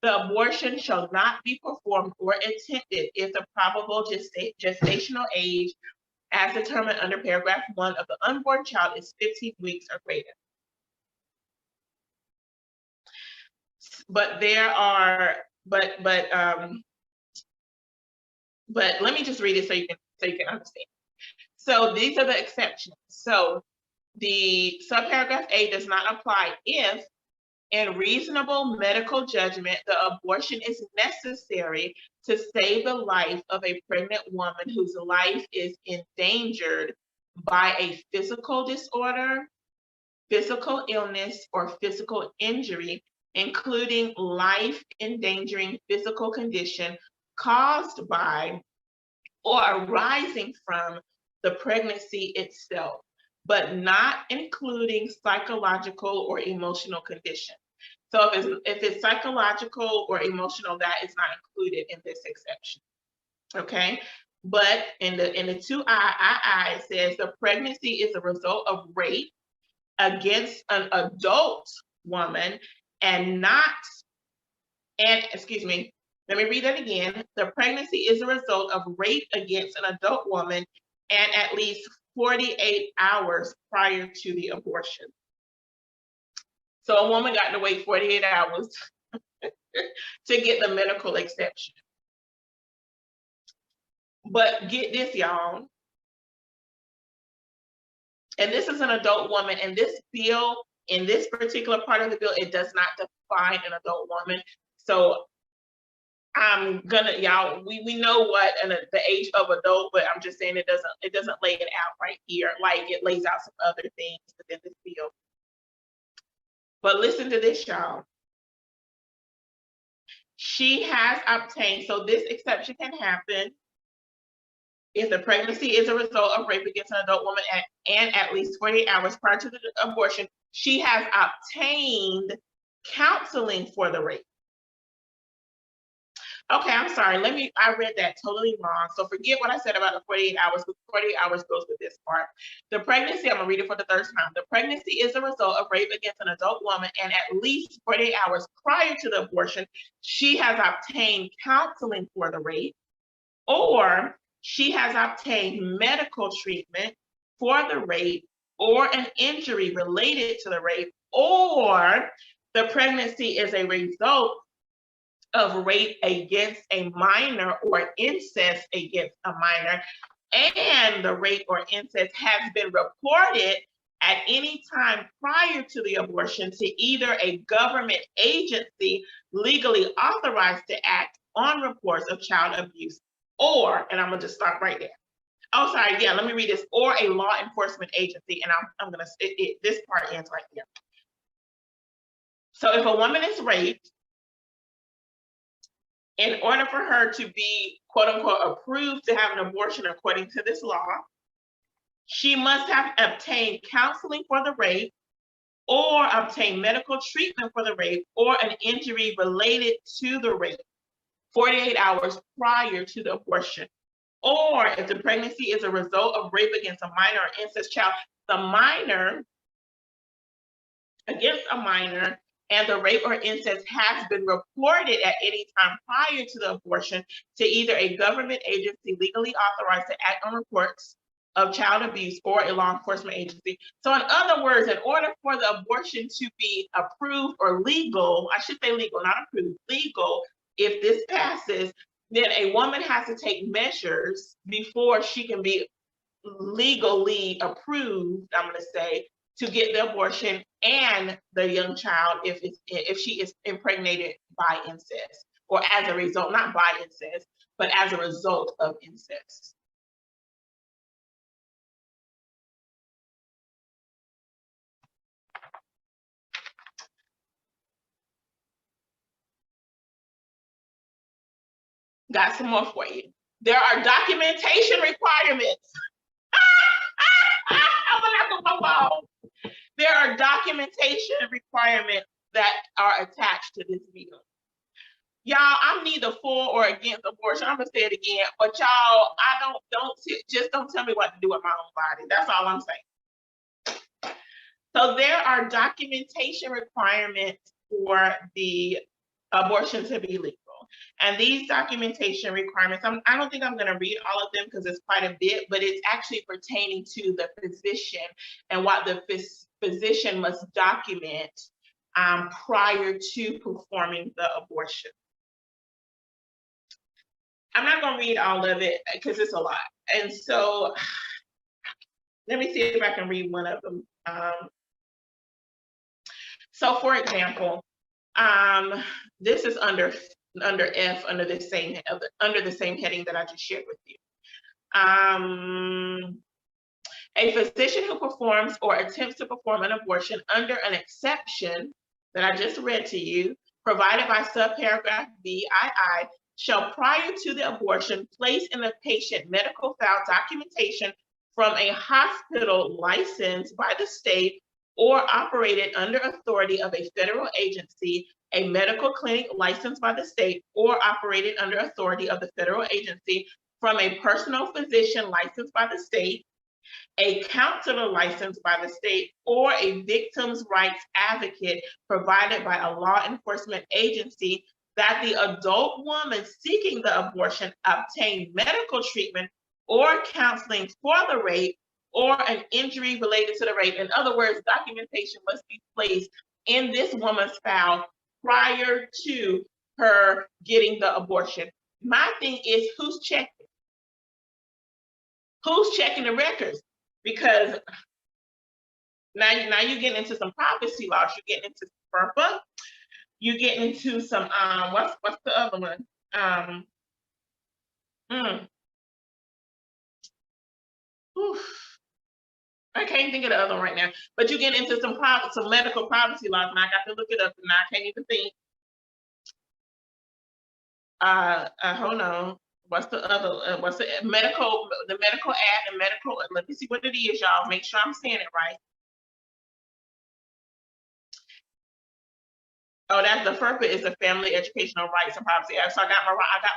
the abortion shall not be performed or attempted if the probable gestational age as determined under paragraph 1 of the unborn child is 15 weeks or greater. But there are, but let me just read it so you can understand. So these are the exceptions. So the subparagraph A does not apply if, in reasonable medical judgment, the abortion is necessary to save the life of a pregnant woman whose life is endangered by a physical disorder, physical illness, or physical injury, including life-endangering physical condition caused by or arising from the pregnancy itself, but not including psychological or emotional condition. So if it's psychological or emotional, that is not included in this exception. Okay, but in the 2I, it says the pregnancy is a result of rape against an adult woman excuse me, let me read that again. The pregnancy is a result of rape against an adult woman and at least 48 hours prior to the abortion. So a woman got to wait 48 hours to get the medical exception. But get this, y'all. And this is an adult woman, and this bill, in this particular part of the bill, it does not define an adult woman. So I'm gonna, y'all, we know what the age of adult, but I'm just saying it doesn't lay it out right here, like it lays out some other things within this bill. But listen to this, y'all. She has obtained, so this exception can happen if the pregnancy is a result of rape against an adult woman and at least 48 hours prior to the abortion, she has obtained counseling for the rape. Okay, I'm sorry. I read that totally wrong. So forget what I said about the 48 hours, because 48 hours goes with this part. The pregnancy, I'm gonna read it for the third time. The pregnancy is a result of rape against an adult woman, and at least 48 hours prior to the abortion, she has obtained counseling for the rape, or she has obtained medical treatment for the rape or an injury related to the rape, or the pregnancy is a result of rape against a minor or incest against a minor, and the rape or incest has been reported at any time prior to the abortion to either a government agency legally authorized to act on reports of child abuse, or, and I'm gonna just stop right there. Oh, sorry, yeah, let me read this, or a law enforcement agency, and I'm gonna, this part ends right here. So if a woman is raped, in order for her to be, quote unquote, approved to have an abortion according to this law, she must have obtained counseling for the rape, or obtained medical treatment for the rape, or an injury related to the rape 48 hours prior to the abortion. Or if the pregnancy is a result of rape against a minor or incest child, the minor against a minor and the rape or incest has been reported at any time prior to the abortion to either a government agency legally authorized to act on reports of child abuse or a law enforcement agency. So in other words, in order for the abortion to be approved or legal, I should say legal, not approved, legal, if this passes, then a woman has to take measures before she can be legally approved, I'm going to say, to get the abortion and the young child if she is impregnated by incest, or as a result, not by incest, but as a result of incest. Got some more for you. There are documentation requirements. I'm gonna have to my wall. There are documentation requirements that are attached to this bill. Y'all, I'm neither for or against abortion. I'm gonna say it again, but y'all, just don't tell me what to do with my own body. That's all I'm saying. So there are documentation requirements for the abortion to be legal. And these documentation requirements, I don't think I'm going to read all of them because it's quite a bit, but it's actually pertaining to the physician and what the physician must document prior to performing the abortion. I'm not going to read all of it because it's a lot. And so let me see if I can read one of them. So for example, this is under F, under the same heading that I just shared with you. A physician who performs or attempts to perform an abortion under an exception that I just read to you, provided by subparagraph BII, shall prior to the abortion place in the patient medical file documentation from a hospital licensed by the state or operated under authority of a federal agency, a medical clinic licensed by the state or operated under authority of the federal agency, from a personal physician licensed by the state, a counselor licensed by the state, or a victim's rights advocate provided by a law enforcement agency, that the adult woman seeking the abortion obtain medical treatment or counseling for the rape or an injury related to the rape. In other words, documentation must be placed in this woman's file prior to her getting the abortion. My thing is, who's checking? Who's checking the records? Because now you're getting into some privacy laws. You're getting into FERPA. You're getting into some what's the other one? I can't think of the other one right now. But you get into some medical privacy laws, and I got to look it up, and I can't even think. Hold on. What's the other? What's the medical act and medical? Let me see what it is, y'all. Make sure I'm saying it right. Oh, that's the FERPA is the Family Educational Rights and Privacy Act. So I got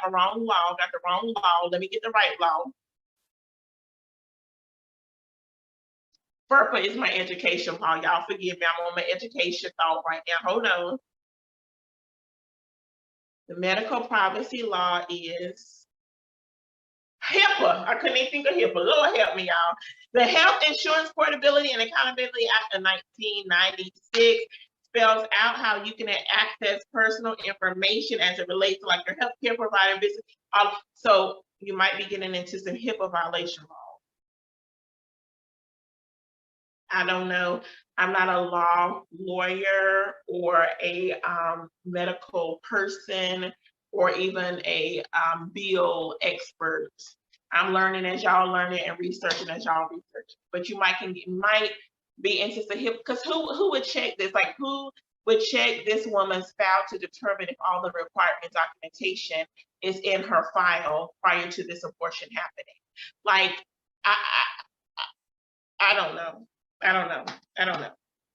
the wrong law. Got the wrong law. Let me get the right law. FERPA is my education law. Y'all forgive me. I'm on my education thought right now. Hold on. The medical privacy law is HIPAA. I couldn't even think of HIPAA. Lord help me, y'all. The Health Insurance Portability and Accountability Act of 1996 spells out how you can access personal information as it relates to like your healthcare provider business. So you might be getting into some HIPAA violation law. I don't know. I'm not a law lawyer or a medical person or even a bill expert. I'm learning as y'all learning and researching as y'all research. But you might be interested here because who would check this? Like who would check this woman's file to determine if all the required documentation is in her file prior to this abortion happening? Like I don't know. I don't know.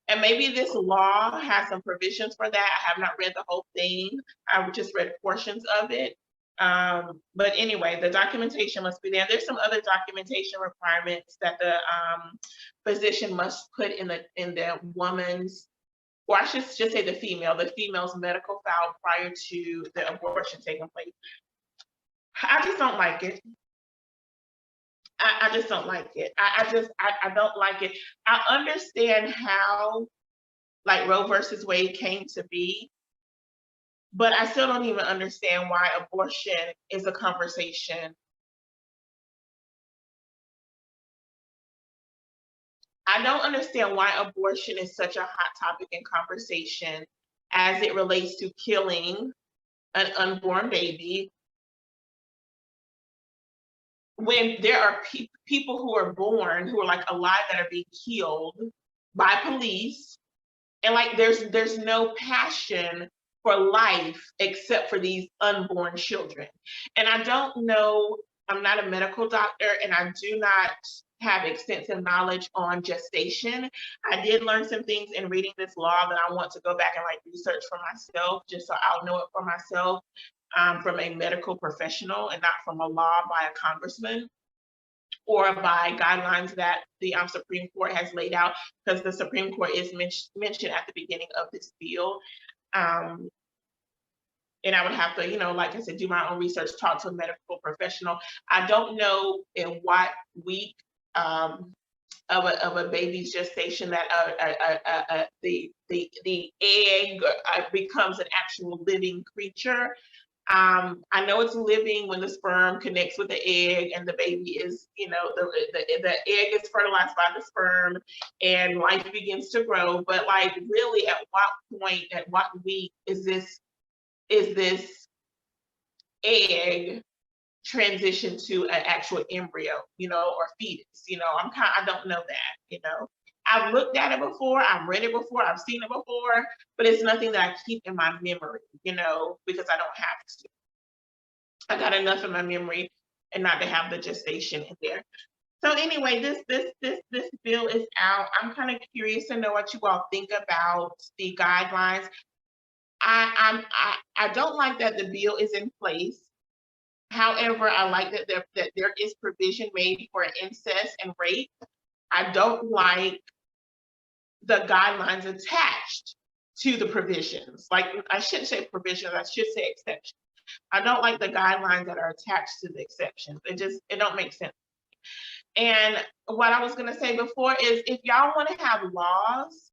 And maybe this law has some provisions for that. I have not read the whole thing. I just read portions of it. But anyway, the documentation must be there. There's some other documentation requirements that the physician must put in the woman's, or I should just say the female's medical file prior to the abortion taking place. I just don't like it. I just don't like it. I don't like it. I understand how like Roe versus Wade came to be, but I still don't even understand why abortion is a conversation. I don't understand why abortion is such a hot topic in conversation as it relates to killing an unborn baby, when there are people who are born, who are like alive, that are being killed by police, and like there's no passion for life except for these unborn children. And I don't know, I'm not a medical doctor, and I do not have extensive knowledge on gestation. I did learn some things in reading this law that I want to go back and like research for myself, just so I'll know it for myself, from a medical professional and not from a law by a congressman or by guidelines that the Supreme Court has laid out, because the Supreme Court is mentioned at the beginning of this bill. And I would have to, like I said, do my own research, talk to a medical professional. I don't know in what week of a baby's gestation that the egg becomes an actual living creature. I know it's living when the sperm connects with the egg and the baby is, the egg is fertilized by the sperm and life begins to grow. But like, really, at what point, at what week is this egg transition to an actual embryo, or fetus? I don't know that, I've looked at it before, I've read it before, I've seen it before, but it's nothing that I keep in my memory, because I don't have to. I got enough in my memory and not to have the gestation in there. So anyway, this bill is out. I'm kind of curious to know what you all think about the guidelines. I don't like that the bill is in place. However, I like that there is provision made for incest and rape. I don't like the guidelines attached to the provisions. Like, I shouldn't say provisions, I should say exceptions. I don't like the guidelines that are attached to the exceptions. It don't make sense. And what I was gonna say before is, if y'all wanna have laws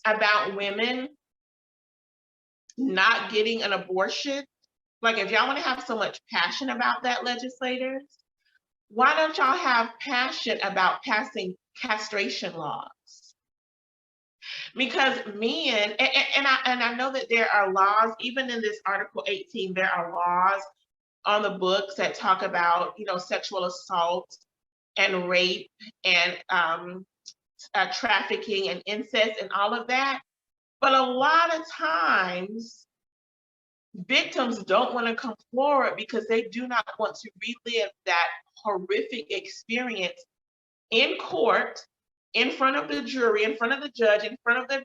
about women not getting an abortion, like if y'all wanna have so much passion about that, legislators, why don't y'all have passion about passing castration laws? Because men, and I know that there are laws, even in this Article 18, there are laws on the books that talk about, sexual assault and rape and trafficking and incest and all of that. But a lot of times, victims don't want to come forward because they do not want to relive that horrific experience in court, in front of the jury, in front of the judge, in front of the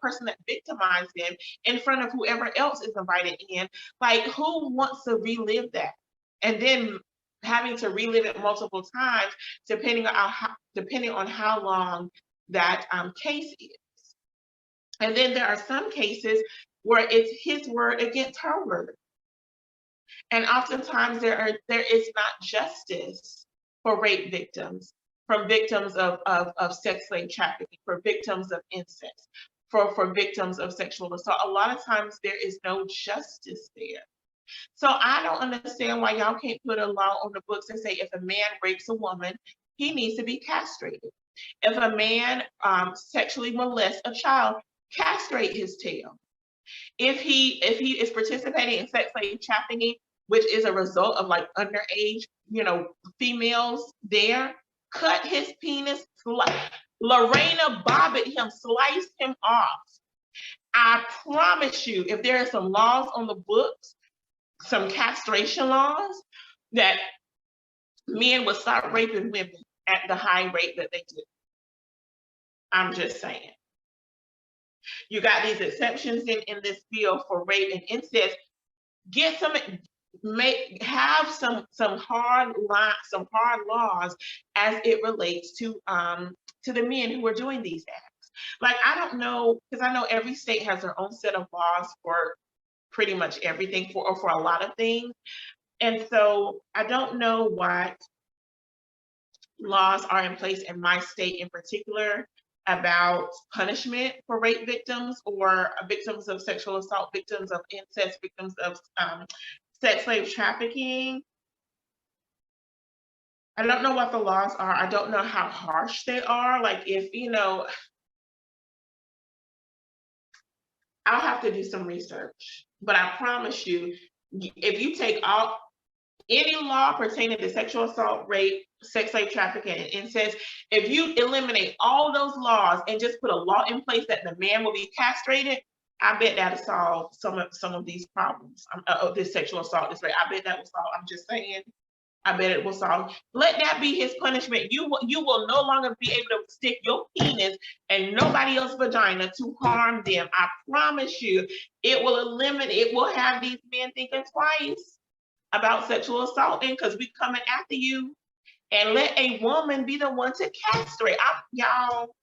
person that victimized them, in front of whoever else is invited in. Like, who wants to relive that? And then having to relive it multiple times, depending on how long that case is. And then there are some cases where it's his word against her word. And oftentimes there is not justice for rape victims, from victims of sex slave trafficking, for victims of incest, for victims of sexual assault. A lot of times there is no justice there. So I don't understand why y'all can't put a law on the books and say, if a man rapes a woman, he needs to be castrated. If a man sexually molests a child, castrate his tail. If he is participating in sex slave trafficking, which is a result of like underage, females there, cut his penis, Lorena Bobbitt him, sliced him off. I promise you, if there are some laws on the books, some castration laws, that men would start raping women at the high rate that they do. I'm just saying. You got these exceptions in this bill for rape and incest. Have some hard laws as it relates to the men who are doing these acts. Like, I don't know, because I know every state has their own set of laws for pretty much everything, for a lot of things. And so I don't know what laws are in place in my state in particular about punishment for rape victims or victims of sexual assault, victims of incest, victims of sex slave trafficking. I don't know what the laws are. I don't know how harsh they are. Like, if, I'll have to do some research, but I promise you, if you take any law pertaining to sexual assault, rape, sex slave trafficking, and incest, if you eliminate all those laws and just put a law in place that the man will be castrated, I bet that'll solve some of these problems. This sexual assault, this rape. I bet that will solve. I'm just saying. I bet it will solve. Let that be his punishment. You will no longer be able to stick your penis in nobody else's vagina to harm them. I promise you, it will eliminate. It will have these men thinking twice about sexual assault, because we coming after you. And let a woman be the one to castrate. Y'all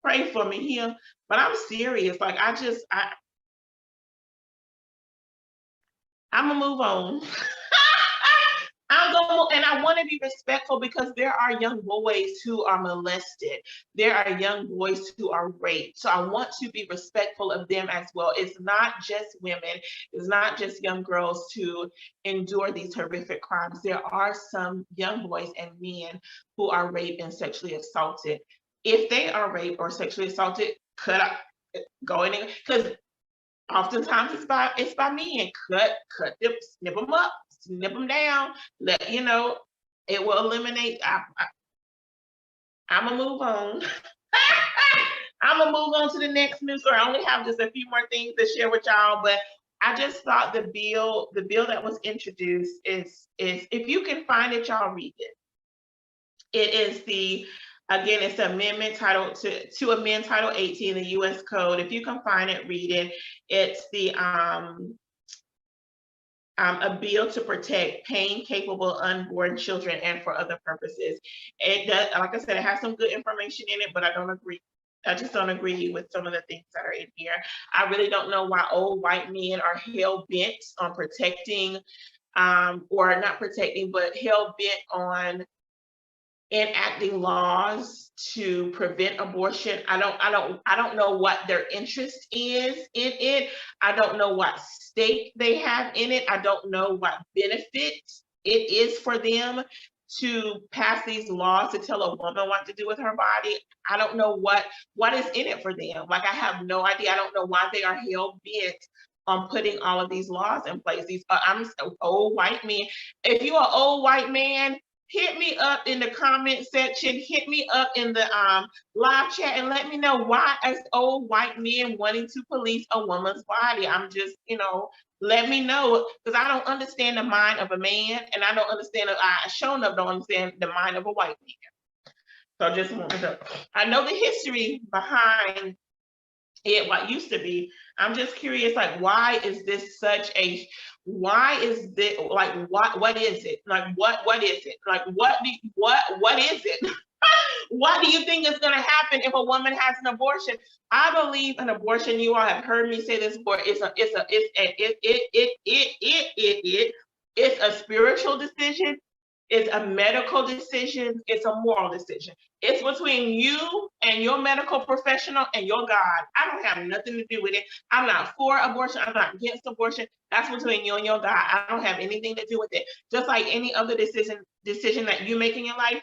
pray for me here, but I'm serious. Like I'm gonna move on. I'm going, and I want to be respectful, because there are young boys who are molested. There are young boys who are raped. So I want to be respectful of them as well. It's not just women. It's not just young girls who endure these horrific crimes. There are some young boys and men who are raped and sexually assaulted. If they are raped or sexually assaulted, go in, because oftentimes it's by men. Cut them, snip them up, snip them down. Let you know, it will eliminate. I'm gonna move on. I'm gonna move on to the next news story. I only have just a few more things to share with y'all, but I just thought the bill that was introduced is if you can find it, y'all read it. It is again, it's the amendment title to amend Title 18 in the U.S. Code. If you can find it, read it. It's a bill to protect pain-capable unborn children and for other purposes. It does, like I said, it has some good information in it, but I don't agree. I just don't agree with some of the things that are in here. I really don't know why old white men are hell-bent on protecting, or not protecting, but hell-bent on enacting laws to prevent abortion. I don't know what their interest is in it. I don't know what stake they have in it. I don't know what benefit it is for them to pass these laws to tell a woman what to do with her body. I don't know what is in it for them. Like, I have no idea. I don't know why they are hell bent on putting all of these laws in place. These I'm old white men. If you're an old white man, hit me up in the comment section, hit me up in the live chat, and let me know why is old white men wanting to police a woman's body. I'm just, let me know, because I don't understand the mind of a man, and I don't understand, I sure enough don't understand the mind of a white man. So I just wanted to, I know the history behind it, what used to be. I'm just curious, like, why is this like, what is it? Like, what is it? Like, what is it? What do you think is going to happen if a woman has an abortion? I believe an abortion, you all have heard me say this before, it's a spiritual decision. It's a medical decision. It's a moral decision. It's between you and your medical professional and your God. I don't have nothing to do with it. I'm not for abortion. I'm not against abortion. That's between you and your God. I don't have anything to do with it. Just like any other decision that you make in your life,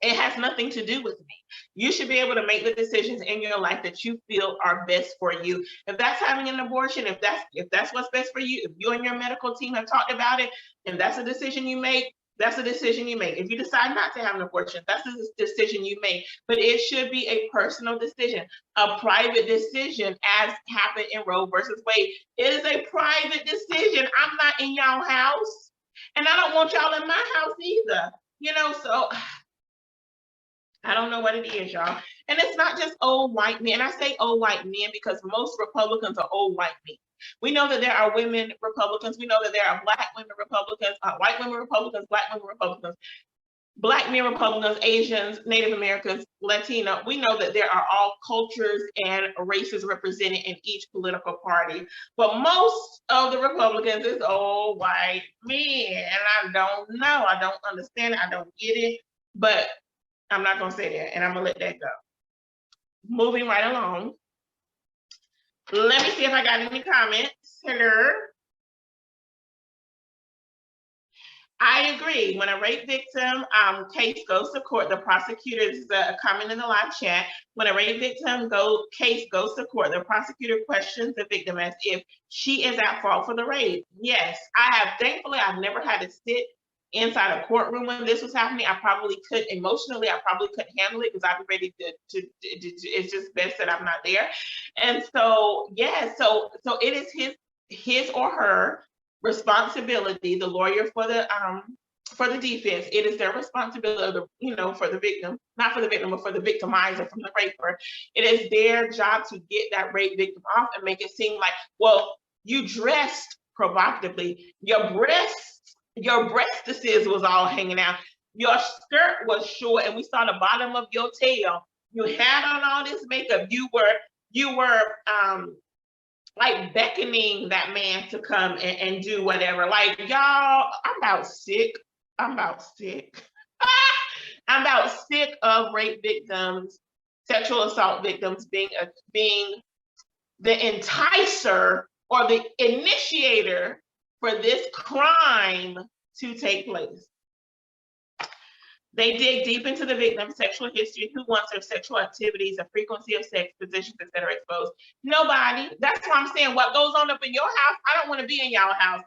it has nothing to do with me. You should be able to make the decisions in your life that you feel are best for you. If that's having an abortion, if that's what's best for you, if you and your medical team have talked about it, and that's a decision you make, that's a decision you make. If you decide not to have an abortion, that's a decision you make. But it should be a personal decision, a private decision, as happened in Roe versus Wade. It is a private decision. I'm not in y'all house, and I don't want y'all in my house either. So I don't know what it is, y'all. And it's not just old white men. I say old white men because most Republicans are old white men. We know that there are women Republicans. We know that there are Black women Republicans, white women Republicans, Black women Republicans, Black men Republicans, Asians, Native Americans, Latino. We know that there are all cultures and races represented in each political party. But most of the Republicans is old white men. And I don't know. I don't understand it. I don't get it. But I'm not going to say that, and I'm going to let that go. Moving right along. Let me see if I got any comments. Hello. I agree. When a rape victim case goes to court, the prosecutor, is a comment in the live chat. When a rape victim case goes to court, the prosecutor questions the victim as if she is at fault for the rape. Yes, thankfully, I've never had to sit inside a courtroom when this was happening, I probably couldn't emotionally, I probably couldn't handle it because I'd be ready it's just best that I'm not there. And so, yeah, so it is his or her responsibility, the lawyer for the defense, it is their responsibility, for the victim, not for the victim, but for the victimizer, from the raper. It is their job to get that rape victim off and make it seem like, well, you dressed provocatively, your breastises was all hanging out, your skirt was short, and we saw the bottom of your tail. You had on all this makeup. You were like beckoning that man to come and do whatever. Like, y'all, I'm about sick. I'm about sick. I'm about sick of rape victims, sexual assault victims being the enticer or the initiator for this crime to take place. They dig deep into the victim's sexual history, who wants their sexual activities, the frequency of sex, positions, etc. exposed. Nobody. That's why I'm saying what goes on up in your house, I don't want to be in y'all house.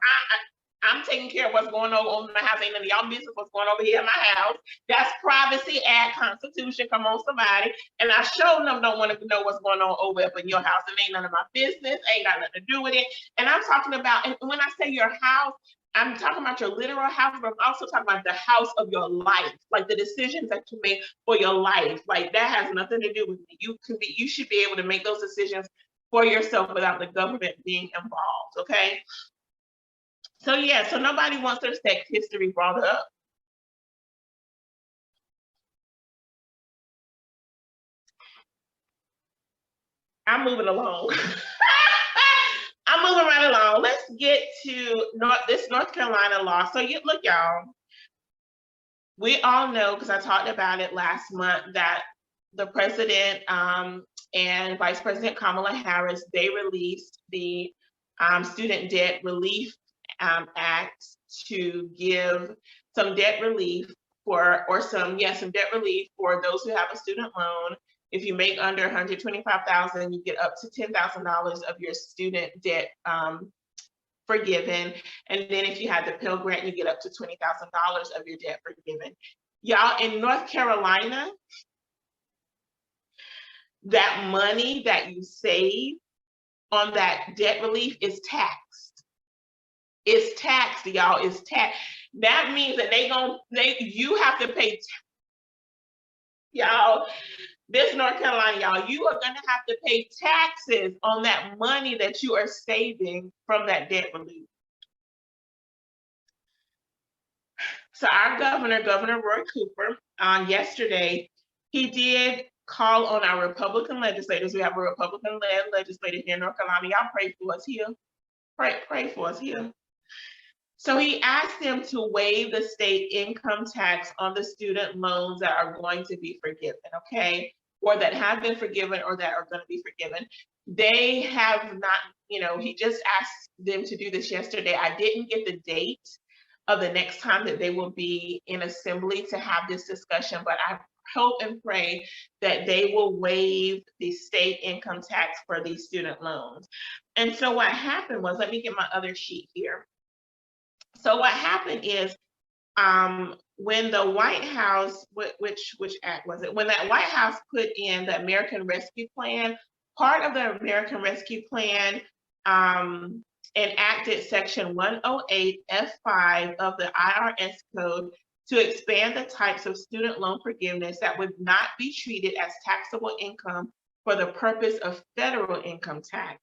I'm taking care of what's going on in my house. Ain't none of y'all business what's going over here in my house. That's Privacy Act, Constitution. Come on, somebody. And I sure enough don't want to know what's going on over up in your house. It ain't none of my business. Ain't got nothing to do with it. And I'm talking about, and when I say your house, I'm talking about your literal house, but I'm also talking about the house of your life, like the decisions that you make for your life. Like, that has nothing to do with me. You should be able to make those decisions for yourself without the government being involved. Okay. So yeah, so nobody wants their sex history brought up. I'm moving along. I'm moving right along. Let's get to North Carolina law. So look, y'all, we all know, because I talked about it last month, that the president and Vice President Kamala Harris, they released the Student Debt Relief Act to give some debt relief some debt relief for those who have a student loan. If you make under $125,000, you get up to $10,000 of your student debt forgiven. And then if you had the Pell Grant, you get up to $20,000 of your debt forgiven. Y'all, in North Carolina, that money that you save on that debt relief is taxed. It's taxed, y'all. It's taxed. That means that you have to pay, y'all. This North Carolina, y'all, you are going to have to pay taxes on that money that you are saving from that debt relief. So our Governor Roy Cooper, yesterday, he did call on our Republican legislators. We have a Republican-led legislator here in North Carolina. Y'all pray for us here. Pray for us here. So he asked them to waive the state income tax on the student loans that are going to be forgiven, okay? Or that have been forgiven or that are going to be forgiven. They have not, he just asked them to do this yesterday. I didn't get the date of the next time that they will be in assembly to have this discussion, but I hope and pray that they will waive the state income tax for these student loans. And so what happened was, let me get my other sheet here. So what happened is, when the White House, which act was it? When that White House put in the American Rescue Plan, part of the American Rescue Plan enacted Section 108 F5 of the IRS code to expand the types of student loan forgiveness that would not be treated as taxable income for the purpose of federal income tax.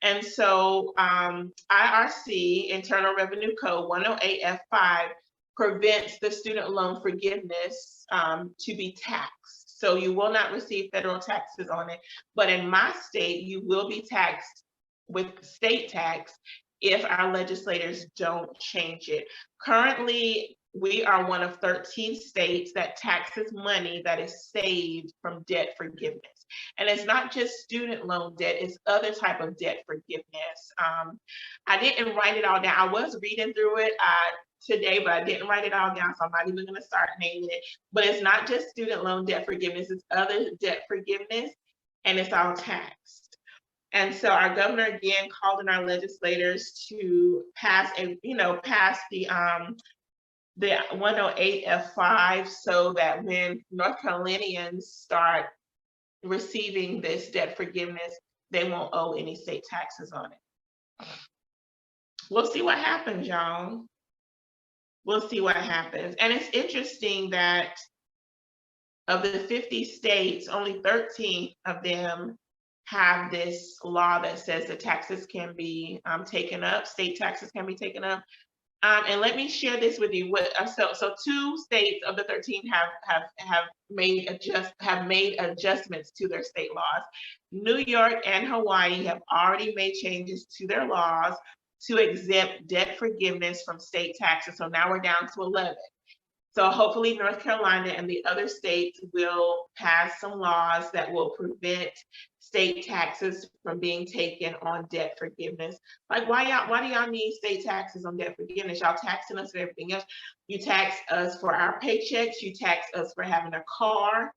And so IRC, Internal Revenue Code 108 F5, prevents the student loan forgiveness to be taxed. So you will not receive federal taxes on it. But in my state, you will be taxed with state tax if our legislators don't change it. Currently, we are one of 13 states that taxes money that is saved from debt forgiveness. And it's not just student loan debt, it's other type of debt forgiveness. I didn't write it all down. I was reading through it today, but I didn't write it all down, so I'm not even gonna start naming it. But it's not just student loan debt forgiveness, it's other debt forgiveness, and it's all taxed. And so our governor again called on our legislators to pass the the 108F5 so that when North Carolinians start receiving this debt forgiveness, they won't owe any state taxes on it. We'll see what happens, y'all. We'll see what happens. And it's interesting that of the 50 states, only 13 of them have this law that says the taxes can be taken up, state taxes can be taken up. And let me share this with you. So 2 states of the 13 have made adjustments to their state laws. New York and Hawaii have already made changes to their laws to exempt debt forgiveness from state taxes. So now we're down to 11. So hopefully North Carolina and the other states will pass some laws that will prevent state taxes from being taken on debt forgiveness. Like why do y'all need state taxes on debt forgiveness? Y'all taxing us for everything else. You tax us for our paychecks, you tax us for having a car.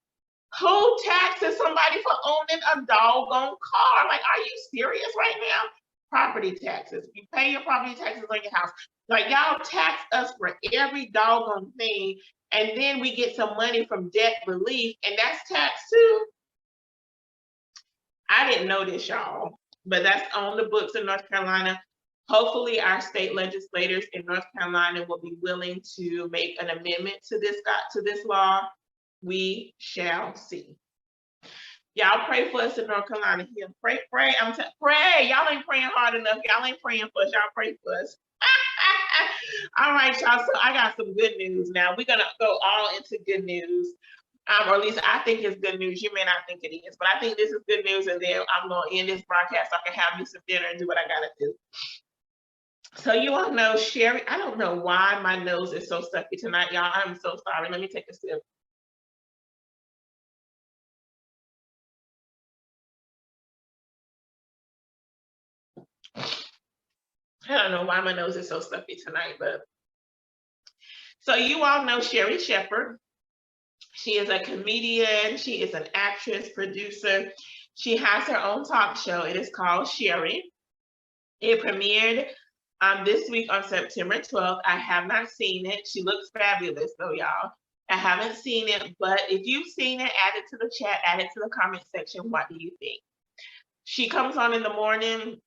Who taxes somebody for owning a doggone car? Like, are you serious right now? Property taxes. You pay your property taxes on your house. Like y'all tax us for every doggone thing, and then we get some money from debt relief, and that's tax too. I didn't know this, y'all, but that's on the books in North Carolina. Hopefully our state legislators in North Carolina will be willing to make an amendment to this law. We shall see. Y'all pray for us in North Carolina here. Pray. Pray. Y'all ain't praying hard enough. Y'all ain't praying for us. Y'all pray for us. All right, y'all. So I got some good news now. We're gonna go all into good news. Or at least I think it's good news. You may not think it is, but I think this is good news. And then I'm gonna end this broadcast so I can have me some dinner and do what I gotta do. So you all know Sherri. I don't know why my nose is so stuffy tonight, y'all. I'm so sorry. Let me take a sip. I don't know why my nose is so stuffy tonight, but so you all know Sherri Shepherd. She is a comedian. She is an actress, producer. She has her own talk show. It is called Sherri. It premiered this week on September 12th. I have not seen it. She looks fabulous though, y'all. I haven't seen it, but if you've seen it, add it to the chat, add it to the comment section. What do you think? She comes on in the morning.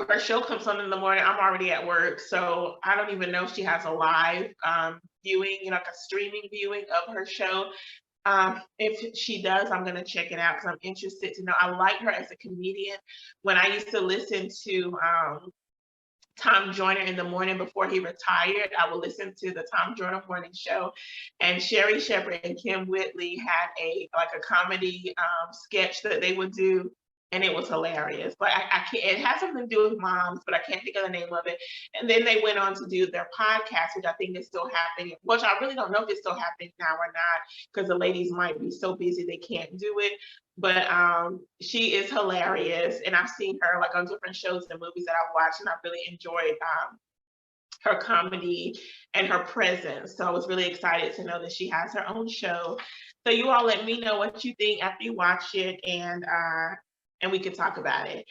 Her show comes on in the morning. I'm already at work, so I don't even know if she has a live viewing, like a streaming viewing of her show. If she does, I'm gonna check it out because I'm interested to know. I like her as a comedian. When I used to listen to Tom Joyner in the morning before he retired, I would listen to the Tom Joyner morning show, and Sherri Shepherd and Kim Whitley had a comedy sketch that they would do, and it was hilarious. But I can't. It has something to do with moms, but I can't think of the name of it. And then they went on to do their podcast, which I think is still happening. Which I really don't know if it's still happening now or not, because the ladies might be so busy they can't do it. But she is hilarious, and I've seen her like on different shows and movies that I've watched, and I really enjoyed her comedy and her presence. So I was really excited to know that she has her own show. So you all let me know what you think after you watch it, and we can talk about it.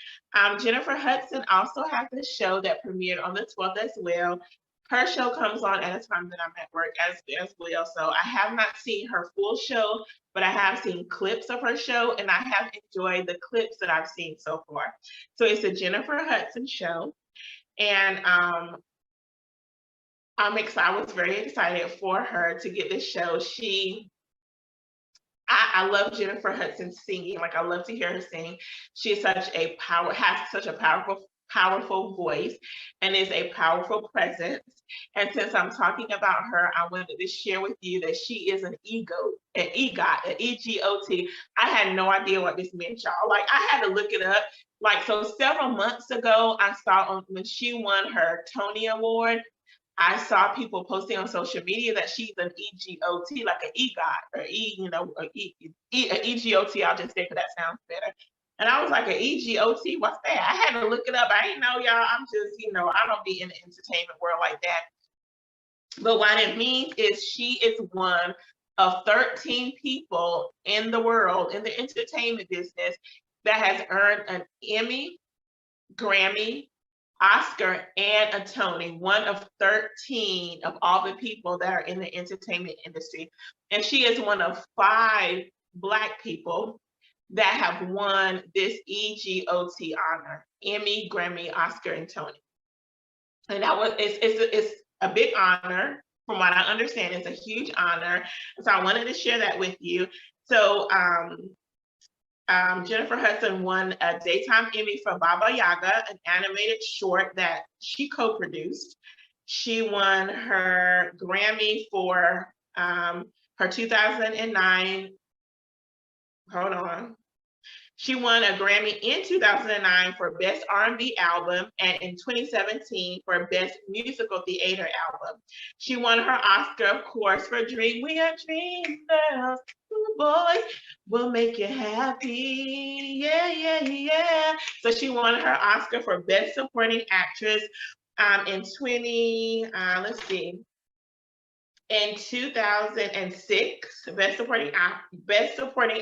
Jennifer Hudson also has a show that premiered on the 12th as well. Her show comes on at a time that I'm at work as well. So I have not seen her full show, but I have seen clips of her show, and I have enjoyed the clips that I've seen so far. So it's a Jennifer Hudson show, and I was very excited for her to get this show. I love Jennifer Hudson singing. Like, I love to hear her sing. She is has such a powerful voice, and is a powerful presence. And since I'm talking about her, I wanted to share with you that she is an EGOT, an EGOT. I had no idea what this meant, y'all. Like, I had to look it up. Like, so several months ago, I saw when she won her Tony Award, I saw people posting on social media that she's an EGOT, like an EGOT or EGOT. I'll just say because that sounds better. And I was like, an EGOT, what's that? I had to look it up. I didn't know, y'all. I'm just, I don't be in the entertainment world like that. But what it means is she is one of 13 people in the world, in the entertainment business, that has earned an Emmy, Grammy, Oscar and a Tony, one of 13 of all the people that are in the entertainment industry. And she is one of 5 Black people that have won this EGOT honor: Emmy, Grammy, Oscar, and Tony. And that was it's a big honor. From what I understand, it's a huge honor. So I wanted to share that with you. So Jennifer Hudson won a Daytime Emmy for Baba Yaga, an animated short that she co-produced. She won her Grammy for her 2009, hold on. She won a Grammy in 2009 for Best R&B Album and in 2017 for Best Musical Theater Album. She won her Oscar, of course, for Dream. We are dream girls. Boy, will make you happy. Yeah, yeah, yeah. So she won her Oscar for Best Supporting Actress in 2006, Best Supporting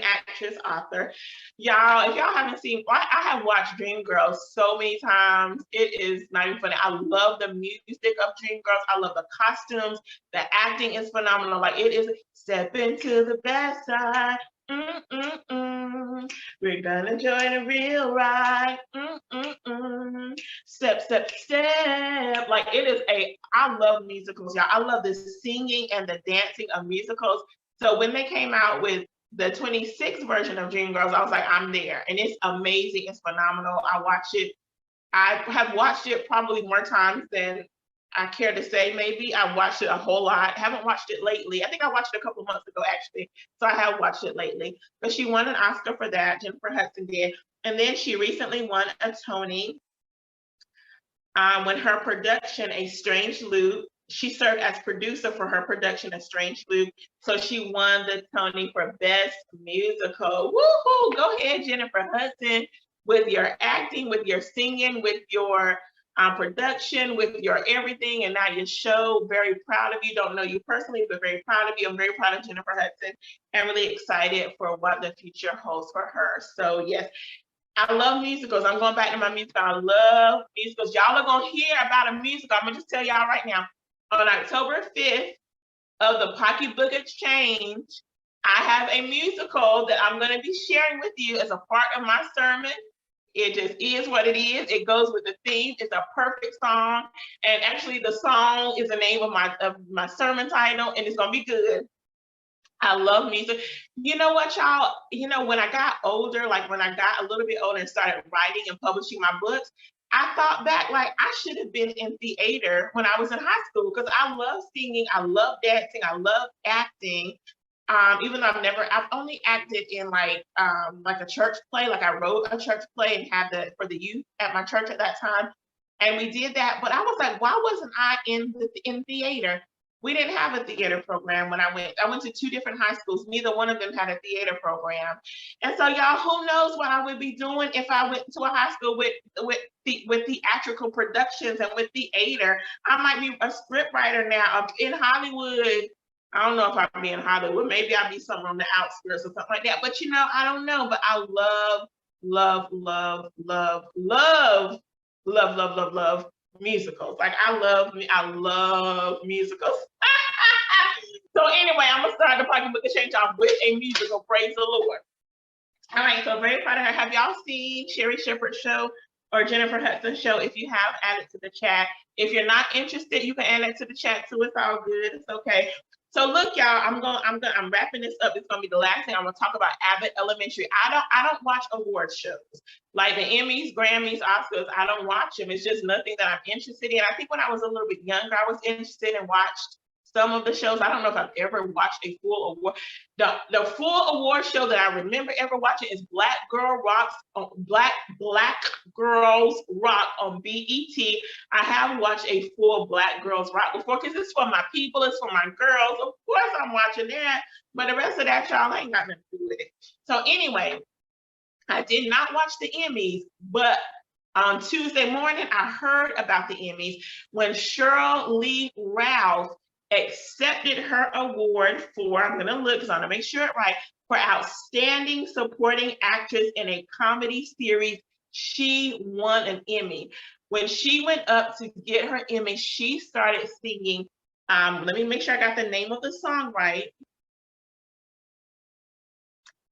Actress author. Y'all, if y'all haven't seen, I have watched Dreamgirls so many times. It is not even funny. I love the music of Dreamgirls. I love the costumes. The acting is phenomenal. Like, it is step into the best side. We're gonna join a real ride. Step, step, step. Like, it is I love musicals, y'all. I love the singing and the dancing of musicals. So when they came out with the 26th version of Dreamgirls, I was like, I'm there. And it's amazing. It's phenomenal. I have watched it probably more times than I care to say. Maybe I watched it a whole lot. Haven't watched it lately. I think I watched it a couple of months ago, actually. So I have watched it lately. But she won an Oscar for that. Jennifer Hudson did. And then she recently won a Tony when her production, A Strange Loop, she served as producer for her production, A Strange Loop. So she won the Tony for Best Musical. Woohoo! Go ahead, Jennifer Hudson, with your acting, with your singing, with your production, with your everything, and now your show. Very proud of you. Don't know you personally, but very proud of you. I'm very proud of Jennifer Hudson and really excited for what the future holds for her. So yes, I love musicals. I'm going back to my musical. I love musicals. Y'all are going to hear about a musical. I'm going to just tell y'all right now. On October 5th of the Pocketbook Exchange, I have a musical that I'm going to be sharing with you as a part of my sermon. It just is what it is. It goes with the theme. It's a perfect song. And actually, the song is the name of my sermon title, and it's going to be good. I love music. You know what, y'all? You know, when I got older, like when I got a little bit older and started writing and publishing my books, I thought back, like, I should have been in theater when I was in high school, because I love singing, I love dancing, I love acting. Even though I've only acted in like a church play. Like, I wrote a church play and had that for the youth at my church at that time. And we did that, but I was like, why wasn't I in theater? We didn't have a theater program when I went. I went to 2 different high schools. Neither one of them had a theater program. And so, y'all, who knows what I would be doing if I went to a high school with theatrical productions and with theater. I might be a script writer now in Hollywood. I don't know if I'd be in Hollywood. Maybe I'd be somewhere on the outskirts or something like that. But, you know, I don't know. But I love, love, love, love, love, love, love, love, love musicals. Like, I love musicals. So anyway, I'm gonna start the Pocketbook Exchange off with a musical. Praise the Lord. All right, so very proud of her. Have y'all seen Sherri Shepherd's show or Jennifer Hudson's show? If you have, add it to the chat. If you're not interested, you can add it to the chat too. It's all good. It's okay. So look, y'all, I'm wrapping this up. It's gonna be the last thing I'm gonna talk about. Abbott Elementary. I don't watch award shows like the Emmys, Grammys, Oscars. I don't watch them. It's just nothing that I'm interested in. I think when I was a little bit younger, I was interested and watched some of the shows. I don't know if I've ever watched a full award. The full award show that I remember ever watching is Black Girls Rock on BET. I have watched a full Black Girls Rock before, because it's for my people, it's for my girls. Of course I'm watching that, but the rest of that, y'all, ain't got nothing to do with it. So anyway, I did not watch the Emmys, but on Tuesday morning, I heard about the Emmys when Sheryl Lee Ralph accepted her award for, I'm gonna look because I want to make sure it's right, for Outstanding Supporting Actress in a Comedy Series she won an Emmy. When she went up to get her Emmy, she started singing, let me make sure I got the name of the song right.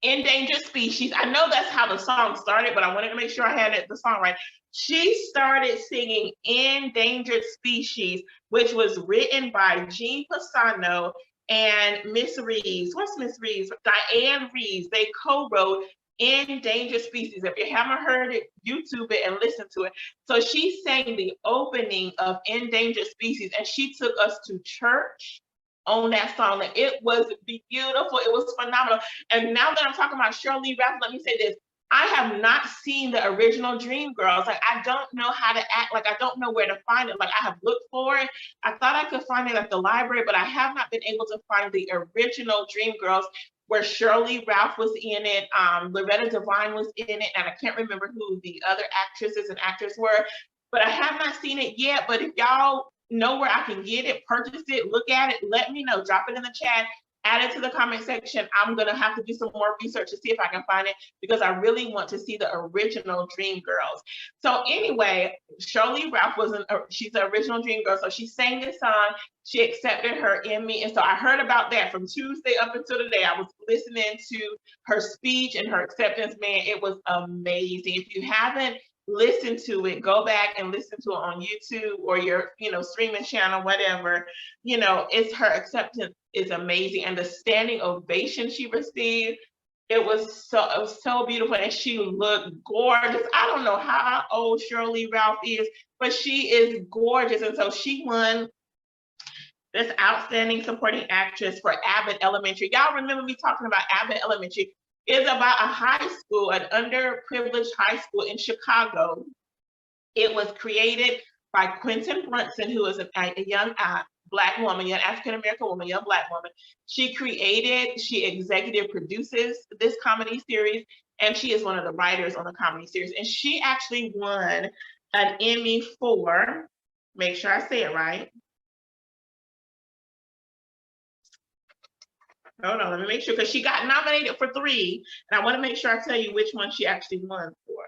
Endangered Species. I know that's how the song started, but I wanted to make sure I had the song right. She started singing Endangered Species, which was written by Jean Pisano and Miss Reeves. What's Miss Reeves? Dianne Reeves. They co-wrote Endangered Species. If you haven't heard it, YouTube it and listen to it. So she sang the opening of Endangered Species, and she took us to church on that song. It was beautiful. It was phenomenal. And now that I'm talking about Sheryl Lee Ralph, let me say this. I have not seen the original Dreamgirls. Like, I don't know how to act. Like, I don't know where to find it. Like, I have looked for it. I thought I could find it at the library, but I have not been able to find the original Dreamgirls where Sheryl Lee Ralph was in it. Loretta Devine was in it. And I can't remember who the other actresses and actors were, but I have not seen it yet. But if y'all know where I can get it, purchase it, look at it, let me know, drop it in the chat, add it to the comment section. I'm gonna have to do some more research to see if I can find it, because I really want to see the original Dreamgirls. So anyway, Sheryl Lee Ralph she's the original Dreamgirl, so she sang this song, she accepted her Emmy, and so I heard about that from Tuesday up until today. I was listening to her speech and her acceptance. Man, it was amazing. If you haven't listen to it, go back and listen to it on YouTube or your, streaming channel, whatever. It's her acceptance is amazing, and the standing ovation she received, it was so beautiful, and she looked gorgeous. I don't know how old Sheryl Lee Ralph is, but she is gorgeous, and so she won this Outstanding Supporting Actress for Abbott Elementary. Y'all remember me talking about Abbott Elementary? It's about a high school, an underprivileged high school in Chicago. It was created by Quinton Brunson, who is a young Black woman, young African-American woman, young Black woman. She executive produces this comedy series, and she is one of the writers on the comedy series. And she actually won an Emmy for, make sure I say it right. Hold on, let me make sure, because she got nominated for 3, and I want to make sure I tell you which one she actually won for.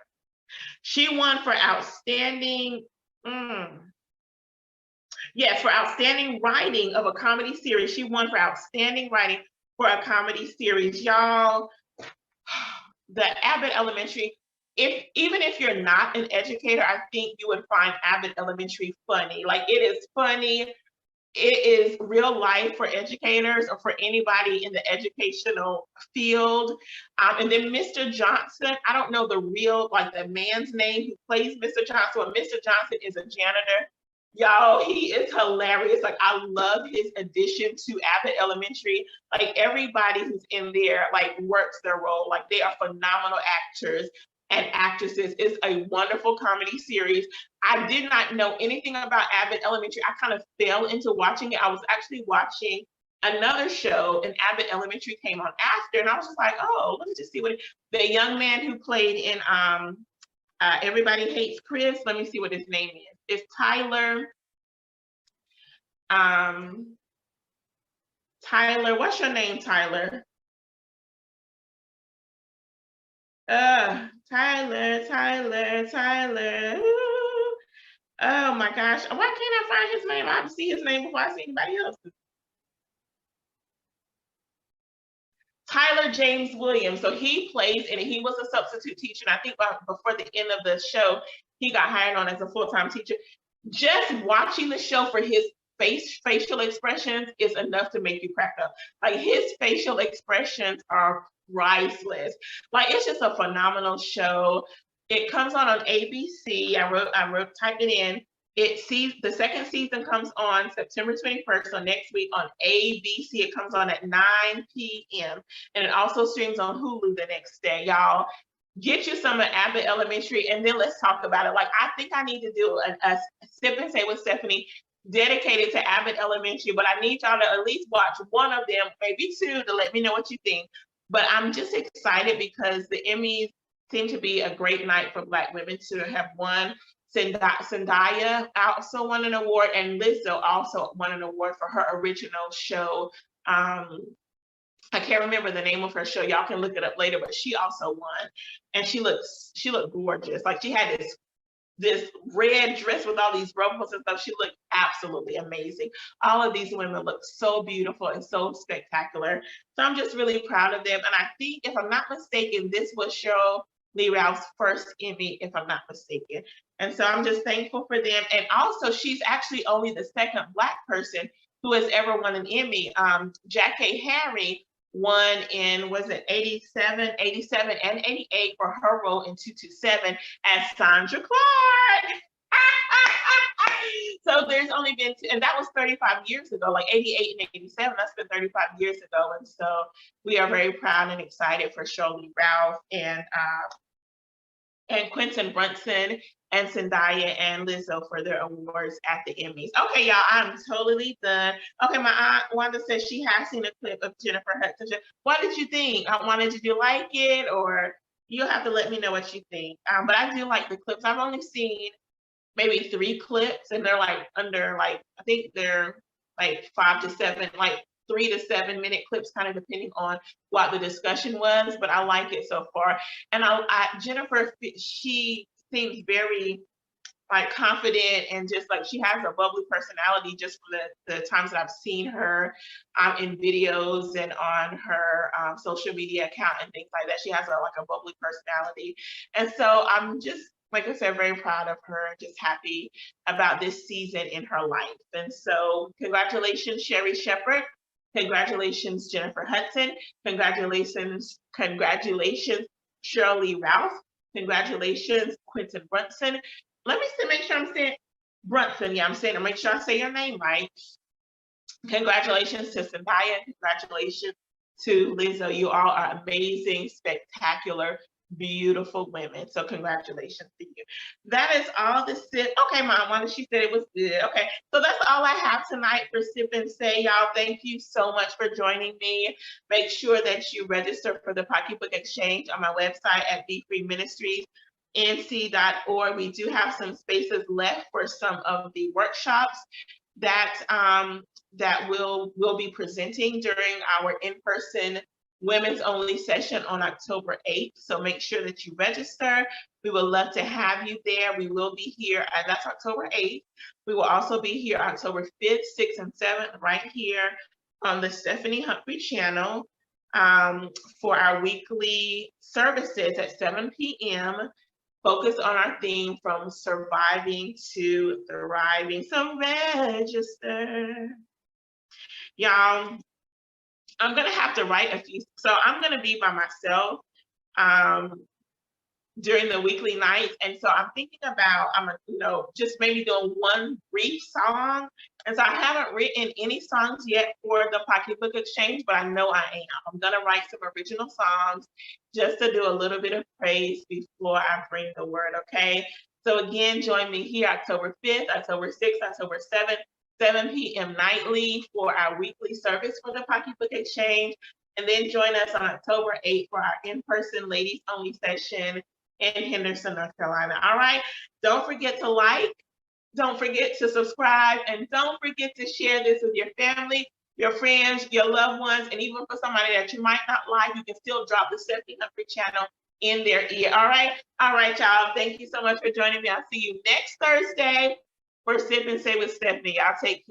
She won for outstanding, yes, for outstanding writing of a comedy series. She won for outstanding writing for a comedy series. Y'all, the Abbott Elementary, even if you're not an educator, I think you would find Abbott Elementary funny. Like, it is funny. It is real life for educators or for anybody in the educational field. And then Mr. Johnson, I don't know the real, the man's name who plays Mr. Johnson, but Mr. Johnson is a janitor. Y'all, he is hilarious. Like, I love his addition to Abbott Elementary. Like, everybody who's in there, works their role. Like, they are phenomenal actors and actresses. It's a wonderful comedy series. I did not know anything about Abbott Elementary. I kind of fell into watching it. I was actually watching another show, and Abbott Elementary came on after, and I was just like, oh, let me just see the young man who played in Everybody Hates Chris. Let me see what his name is. It's Tyler. Tyler, what's your name, Tyler? Tyler. Ooh. Oh my gosh. Why can't I find his name? I have to see his name before I see anybody else's. Tyler James Williams. So he plays, and he was a substitute teacher. And I think before the end of the show, he got hired on as a full-time teacher. Just watching the show for his facial expressions is enough to make you crack up. Like, his facial expressions are priceless. Like, it's just a phenomenal show. It comes on ABC. I typed it in. The second season comes on September 21st, so next week on ABC. It comes on at 9 p.m. and it also streams on Hulu the next day. Y'all, get you some of Abbott Elementary, and then let's talk about it. Like, I think I need to do a Sip and Say with Stephanie dedicated to Abbott Elementary, but I need y'all to at least watch one of them, maybe 2, to let me know what you think. But I'm just excited because the Emmys seem to be a great night for Black women to have won. Zendaya also won an award, and Lizzo also won an award for her original show, I can't remember the name of her show. Y'all can look it up later, but she also won. And she looked gorgeous. Like she had this red dress with all these ruffles and stuff. She looked absolutely amazing. All of these women look so beautiful and so spectacular. So I'm just really proud of them. And I think, if I'm not mistaken, this was Sheryl Lee Ralph's first Emmy, if I'm not mistaken. And so I'm just thankful for them. And also, she's actually only the second Black person who has ever won an Emmy. Jackée Harry won in, was it 87 and 88 for her role in 227 as Sandra Clark. So there's only been, and that was 35 years ago, like 88 and 87, that's been 35 years ago. And so we are very proud and excited for Sheryl Lee Ralph and Quinton Brunson and Zendaya and Lizzo for their awards at the Emmys. Okay, y'all, I'm totally done. Okay, my aunt Wanda says she has seen a clip of Jennifer Hudson. What did you think? Wanda, did you like it? Or you'll have to let me know what you think. But I do like the clips. I've only seen maybe 3 clips, and they're like under, like, I think they're like 5 to 7, like 3 to 7 minute clips, kind of depending on what the discussion was, but I like it so far. And Jennifer, she seems very like confident, and just like she has a bubbly personality just from the times that I've seen her in videos and on her social media account and things like that. She has like a bubbly personality. And so I'm just, like I said, very proud of her, just happy about this season in her life. And so congratulations, Sherri Shepherd. Congratulations, Jennifer Hudson. Congratulations, Sheryl Lee Ralph. Congratulations, Quinton Brunson. Let me make sure I'm saying Brunson. Yeah, I'm saying, make sure I say your name right. Congratulations to Zendaya. Congratulations to Lizzo. You all are amazing, spectacular, beautiful women. So congratulations to you. That is all the sip. Okay, Mom, Wanda, she said it was good. Okay, so that's all I have tonight for Sip and Say. Y'all, thank you so much for joining me. Make sure that you register for the Pocketbook Exchange on my website at BeFreeMinistriesNC.org. We do have some spaces left for some of the workshops that we'll be presenting during our in-person women's only session on October 8th. So make sure that you register. We would love to have you there. We will be here, and that's October 8th. We will also be here October 5th, 6th, and 7th, right here on the Stephanie Humphrey channel for our weekly services at 7 p.m. Focus on our theme from surviving to thriving. So register. Y'all, I'm gonna have to write a few, so I'm gonna be by myself during the weekly nights, and so I'm thinking about just maybe doing one brief song. And so I haven't written any songs yet for the Pocketbook Exchange, but I know I am. I'm gonna write some original songs just to do a little bit of praise before I bring the word. Okay, so again, join me here October 5th, October 6th, October 7th. 7 p.m. nightly for our weekly service for the Pocketbook Exchange. And then join us on October 8th for our in-person ladies only session in Henderson, North Carolina. All right. Don't forget to like, don't forget to subscribe, and don't forget to share this with your family, your friends, your loved ones, and even for somebody that you might not like, you can still drop the Stephanie Humphrey channel in their ear. All right. All right, y'all. Thank you so much for joining me. I'll see you next Thursday for Sip and Say with Stephanie. Y'all take care.